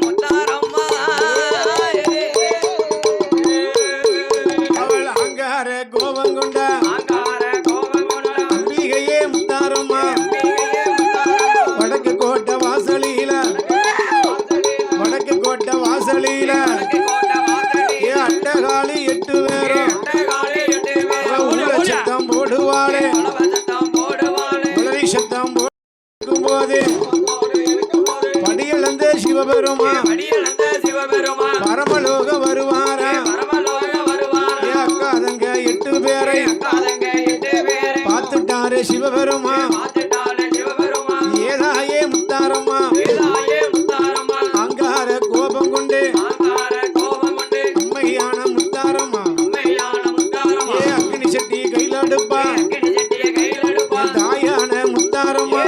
முத்தாரம்மா அவள் அங்கார கோபம் கொண்ட அம்பிகையே முத்தாரம்மா வடக்கு கோட்டை வாசலில அட்டகாளி 8 பேரும் சத்தம் போடுவாளே சத்தம் சிவபெருமா பரமலோக வருவாரா ஏ அக்கா தங்க 8 பேரை பார்த்துட்டாரு சிவபெருமா ஏதாயே முத்தாரம்மா அங்கார கோபம் கொண்டு உண்மையான முத்தாரம்மா ஏ அக்னி சட்டி கையில் அடுப்பா தாயான முத்தாரம்மா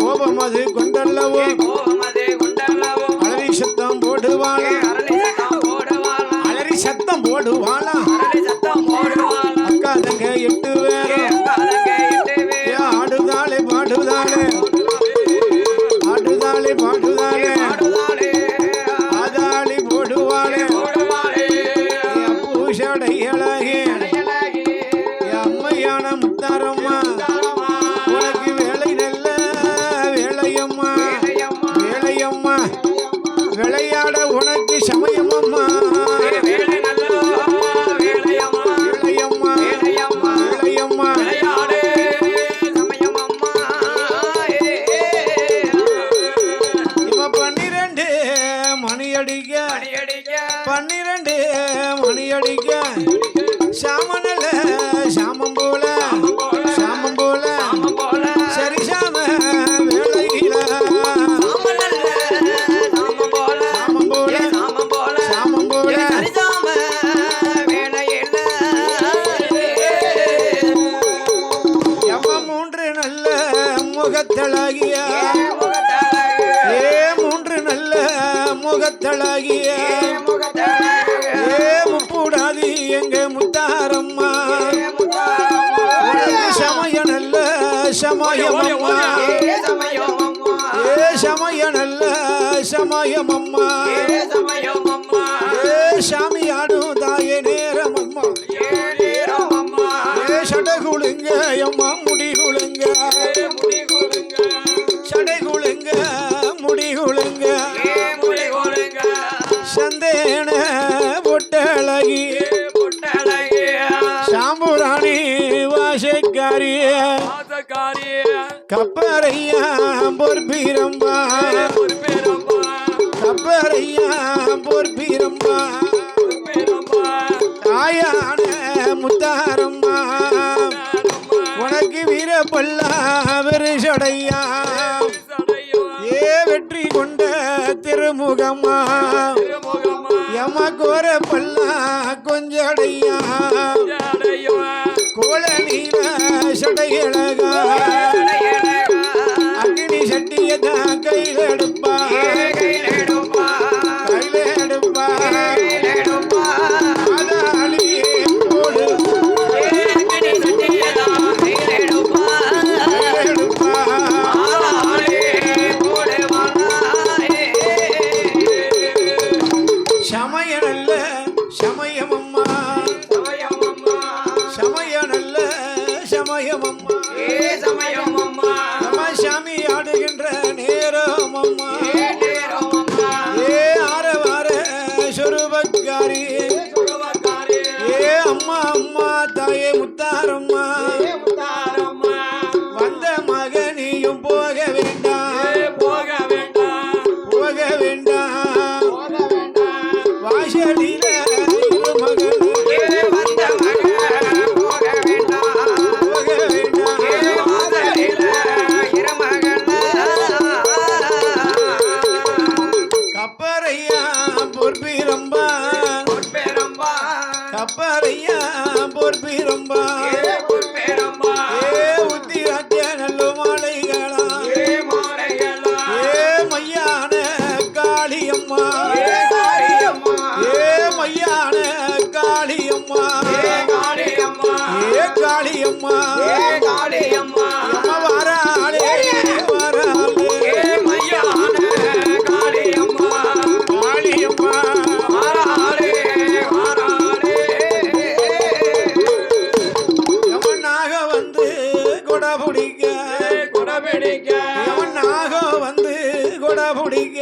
கோபம் அது கொண்டல்லவோ அலறி சத்தம் போடுவாளா அலறி சத்தம் போடுவாளா அக்கா தங்க 8 பேரும் ஆடுதாளே பாடுதாளே ஆடுதாளே பாடுதாளே ஆதாளி போடுவாளே பூஷடையழகே அம்மையான முத்தாரம்மா உனக்கு வேலை நல்ல வேலையம்மா வேலையம்மா விளையாட உனக்கு சமயமம்மா வேலையம்மா வேலையம்மா இப்ப 12 மணி அடிக்க 12 மணி அடிக்க சாமனல சாமம் போல சரி சாம வேளையில சாமம் போல எவ 3 நல்ல முகத்தழகிய ஏ 3 நல்ல முகத்தழகிய ஏ முப்புடாதி எங்க முத்தாரம்மா உனக்கு சமய நல்ல சமயமம்மா ஏ சமய நல்ல சமயமம்மா ஏ சாமி ஆடும் தாயே நேரமம்மா ஏ சடகுளுங்க அம்மா முடிகுளுங்க சடைகுளுங்க முடிகுளுங்க சந்தேன பொட்டழகி சாம்புராணி வாசக்காரிய கப்பரையா பொற்பீரம்பா கப்பரையா பொற்பீரம்பா தாயான முத்தாரம்மா உனக்கு வீரப்பல்லா விரிசடையா ஏ வெற்றி கொண்ட திருமுகம்மா யம கோர பல்லா கொஞ்சடையா கோல நீல சடையழகா அக்னி சட்டியதா கையில் எடுப்பா அதாளியே போடு சமய நல்ல சமயமம்மா சமய நல்ல சமயமம்மா நம்ம சாமி ஆடுகின்ற நேரமம்மா ஏ ஆரவார சொருபக்காரி ஏ அம்மா அம்மா தாயே முத்தாரம்மா வந்த மகனியும் போக வேண்டாம் போக வேண்டாம் வாசலில மகன் போக வேண்டாம் கப்பரையா பொற்பீரம்பா கப்பரையா பொற்பீரம்பா ஏ உத்திராட்ட நல்ல மாலைகளா ஏ மையான காளியம்மா ஏ மையான காளியம்மா ஏ காளியம்மா அம்மா வராளே காளியம்மா எவனாக வந்து கொடை பிடிக்க எவனாக வந்து கொடை பிடிக்க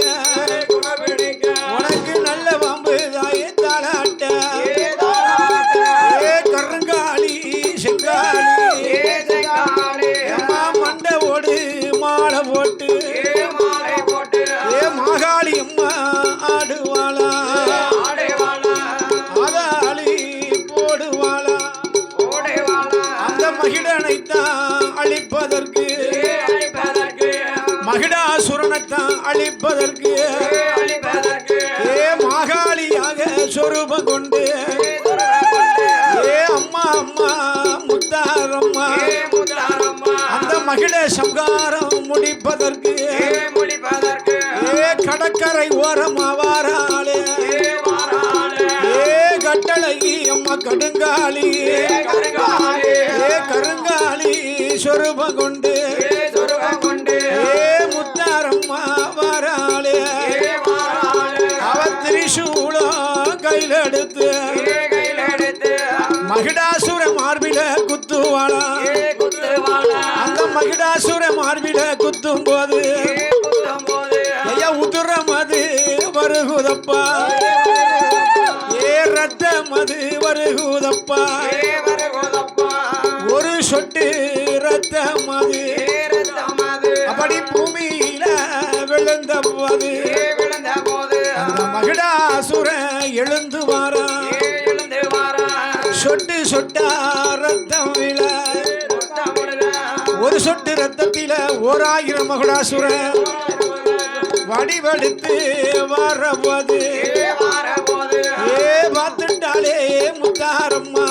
உனக்கு நல்ல வம்பு தாயே தாளாட்ட ஏ கருங்காலி செங்காலி அம்மா மண்டை ஓடு மாலை போட்டு ஏ அழிப்பதற்கு மகிடாசுரனைத்தான் அழிப்பதற்கு மாகாளியாக சொரூபம் கொண்டு அம்மா அம்மா முத்தாரம்மா அந்த மகிழ சம்காரம் முடிப்பதற்கு கடற்கரை ஓரமா வாராளே கட்டளகி அம்மா கடுங்காளி கருங்காளி சொரூபம் கொண்டு முத்தாரம்மா வாராளே அவ திரிசூலம் கையில எடுத்து மகிடாசுர மார்பில குத்துவாளா அந்த மகிடாசுர மார்பில குத்தும் போது ஐயா உதுரம் அது வருகுதப்பா ரத்தம் அது வருகுதப்பா ஒரு சொட்டு ரத்தம் அது அப்படி பூமியில விழுந்த போது அந்த மகிடாசுர எழுந்து வாரா சொட்டு சொட்டா ரத்தம் விழ ஒரு சொட்டு ரத்தத்தில 1000 மகுடாசுர வடிவெடுத்து வரவது பார்த்துட்டாலே முத்தாரம்மா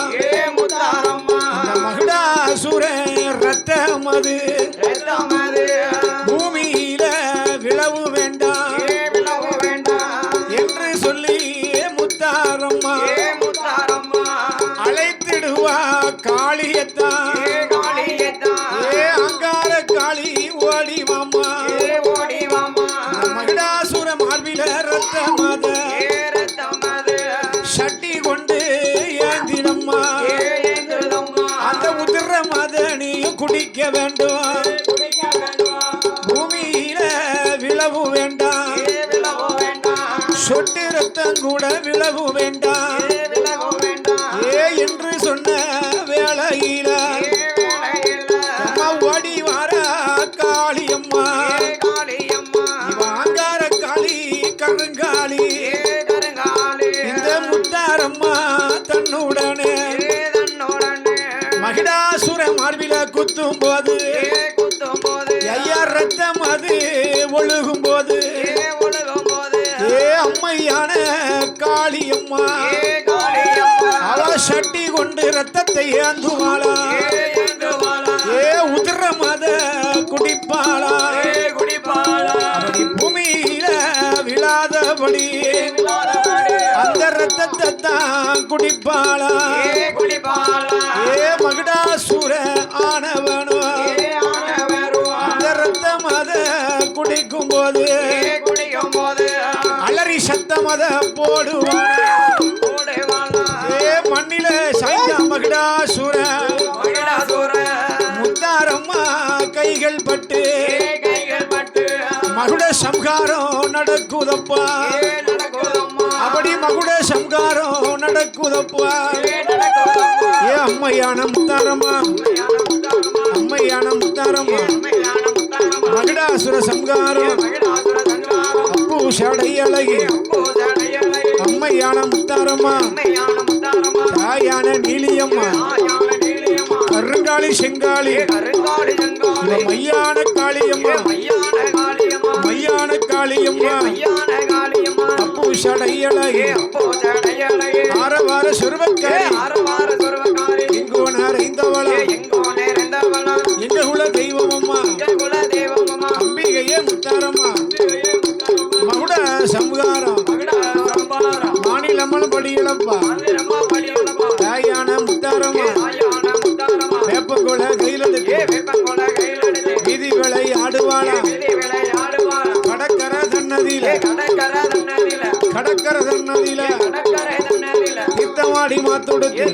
மகுடாசுர ரத்தம் அது பூமியில விழவு வேண்டாம் என்று சொல்லி முத்தாரம்மா அழைத்திடுவா காளியத்தான் அங்கார காளி ஓடி மாமா மகிடாசுர மார்பில ரத்தம் அத சட்டி கொண்டு ஏந்திடம்மா அந்த உதிர மதனியும் குடிக்க வேண்டும் பூமியில விழவு வேண்டாம் சொட்டு ரத்தம் கூட விழவு வேண்டாம் என்று சொன்ன வேளையில அம்மா ஓடி வாரா காளியம்மா அங்கார காளி கருங்காளி இந்த முத்தாரம்மா தன்னுடனே மகிடாசுர மார்பில குத்தும் போது ஐயா ரத்தம் அது ஒழுகும் போது அம்மையான காளியம்மா அவ சட்டி கொண்டு ரத்தத்தை ஏந்துவாளா உதிர மத குடிப்பாளா அப்படி பூமியில விழாதபடி அந்த ரத்தத்தை தான் குடிப்பாளா மகிடாசுர ஆனவனோ அந்த ரத்தம் அத குடிக்கும் போது அலறி சத்தம் அத போடுவான் மண்ணில சாய்ந்த மகிடாசுர முத்தாரம்மா கைகள் பட்டு மகுட சம்காரம் நடக்குதப்பா அப்படி மகுட சம்காரம் நடக்குதப்பா அம்மையான முத்தாரம்மா அம்மையான முத்தாரம்மா மகிடாசுர சம்காரம் அப்பு சடையழகி அம்மையான முத்தாரம்மா தாயான நீலியம்மா கருங்காளி செங்காளி மையான காளியம்மா மையான காளியம்மா அப்பு சடையழகி ஆரவார சுருவக்காரி எங்கோன அறிந்தவளா எங்க குல தெய்வம் அம்மா அம்பிகையே முத்தாரம்மா மகுட சம்ஹாரம் மாநிலம்மன் படியிலப்பா தாயான முத்தாரம்மா வேப்பங்குள கையிலெடுத்து வீதி விளை ஆடுவாளா கடற்கரை தன்னதியில தீர்த்தமாடி மாத்தொடுத்து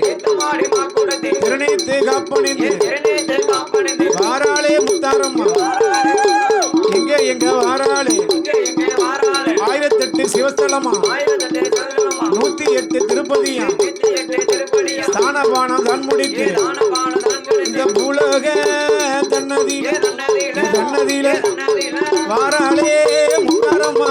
திருநீத்து காப்பணிந்து வாராளே முத்தாரம்மா எங்க வாராளே 1008 சிவஸ்தலமா 108 திருப்பதியா ஸ்தானபானம் தான் முடித்து இந்த பூலோக தன்னதியில வாராளே முத்தாரம்மா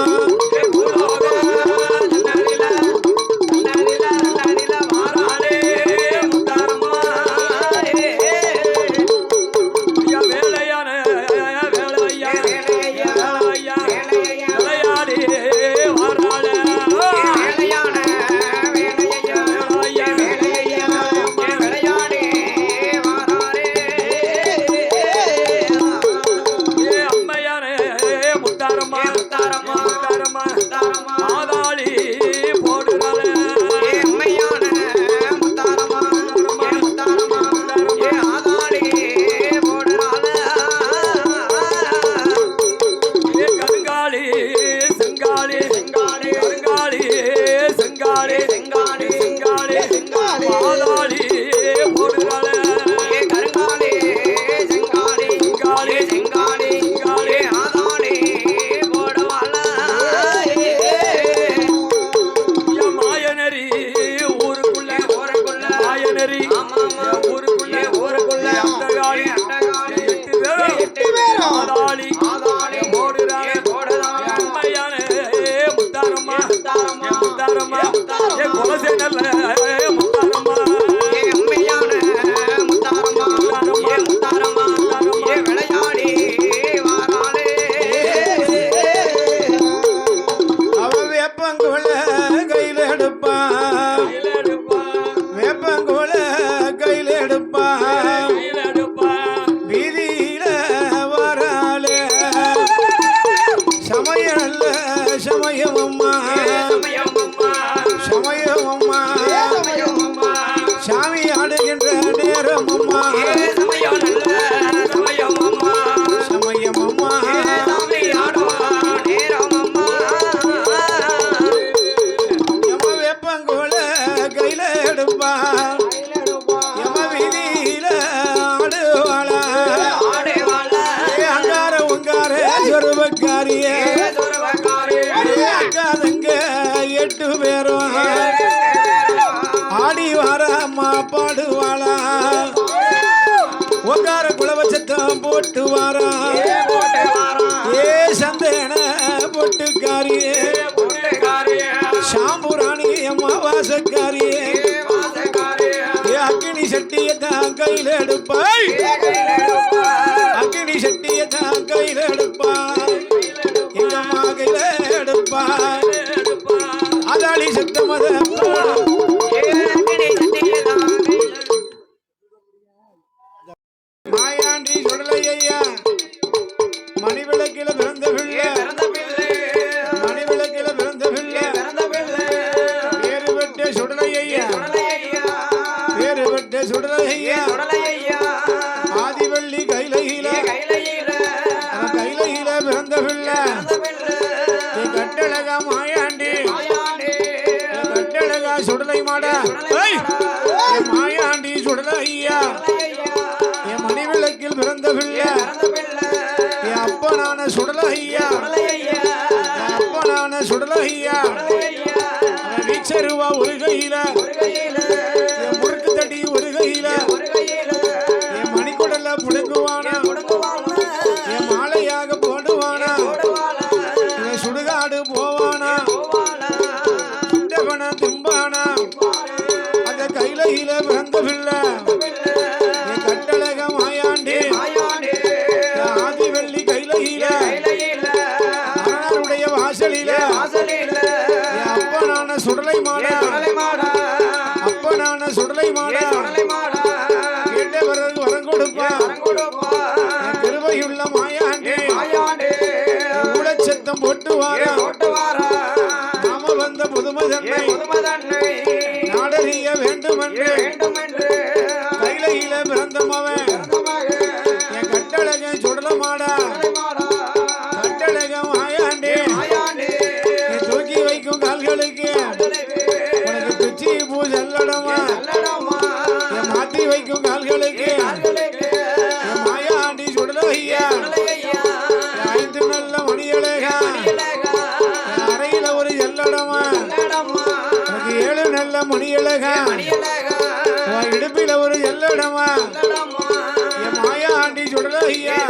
நெறி ஊருக்குள்ள அட்டகாளி 8 பேரும் ஆதாளி ஓடுறானே அம்மையான முத்தாரம்மா முத்தாரம்மா கொலசை நல்ல முத்தாரம்மா விளையாடி வாராளே அவ வேப்பங்குல கையில எடுப்பான் வேப்பங்குல கையில எடுப்பான் வீதியில வராளே சமயல்ல சமயமம்மா சமயமம்மா சாமி ஆடுகின்ற நேரமம்மா சமயமம்மா எம வேப்பங்குல கையில எடுப்பான் எம வீதியில ஆடுவாளா அங்கார உங்கார சொருவக்காரியே அக்காதங்க 8 பேரும் ஆடி வாராமா பாடுவாளா உங்கார குலவச்சத்தம் போட்டு வாரா ஏ சந்தேன பொட்டுக்காரியே சாம்புராணி அம்மாவாசக்காரியே ஏ அக்கினி சட்டியை தான் கையில எடுப்பாய் அக்கினி சட்டியை தான் கையில எடுப்பாய் எங்கம்மா கையில எடுப்பாய் அதாளி சத்தமத மாயாண்டி சுடலையா மணிவிளக்கில பிறந்த பிள்ளை மணிவிளக்கில பிறந்த பிள்ளை பேரு பெற்ற சுடலையா பேரு பெற்ற சுடலையா ஆதிவள்ளி கைலையில கைலையில பிறந்த பிள்ளை கட்டழகா மாயாண்டி கட்டழகா சுடலை மாடா மாயாண்டி சுடலையா என் மணிவிளக்கில் பிறந்த பிள்ளை என் அப்பனான சுடலையா என் அப்பனான சுடலையா வீச்சருவா ஒரு கையில என் முறுக்கு தடி ஒரு கையில என் மணிக்குடல புடுங்குவானா என் மாலையாக போடுவானா என் சுடுகாடு போவானா சுண்டபன திம்பானா அந்த கையில பிறந்த பிள்ளை என் கட்டழக மாயாண்டி ஆதிவள்ளி கையில அரணருடைய வாசலில என் அப்பனான சுடலை மாடா அப்பனான சுடலை மாடா கேட்ட பிறகு வரம் கொடுப்பான் கிருபையுள்ள மாயாண்டி ஊழச்சத்தம் போட்டு வாரா நாம வந்த புதுமை தன்னை நாடறிய வேண்டுமென்று கையில பிறந்த மவன் என் கட்டழக சுடலமாடா கட்டழக மாயாண்டி தூக்கி வைக்கும் கால்களுக்கு உனக்கு பிச்சி பூ செல்லடமா என் மாத்தி வைக்கும் கால்களுக்கு என் மாயாண்டி சுடலையா 5 நல்ல மணியழகா அறையில ஒரு செல்லடமா உனக்கு 7 நல்ல மணியழகா இடுப்பில ஒரு செல்லடமா என் மாயாண்டி சுடலையா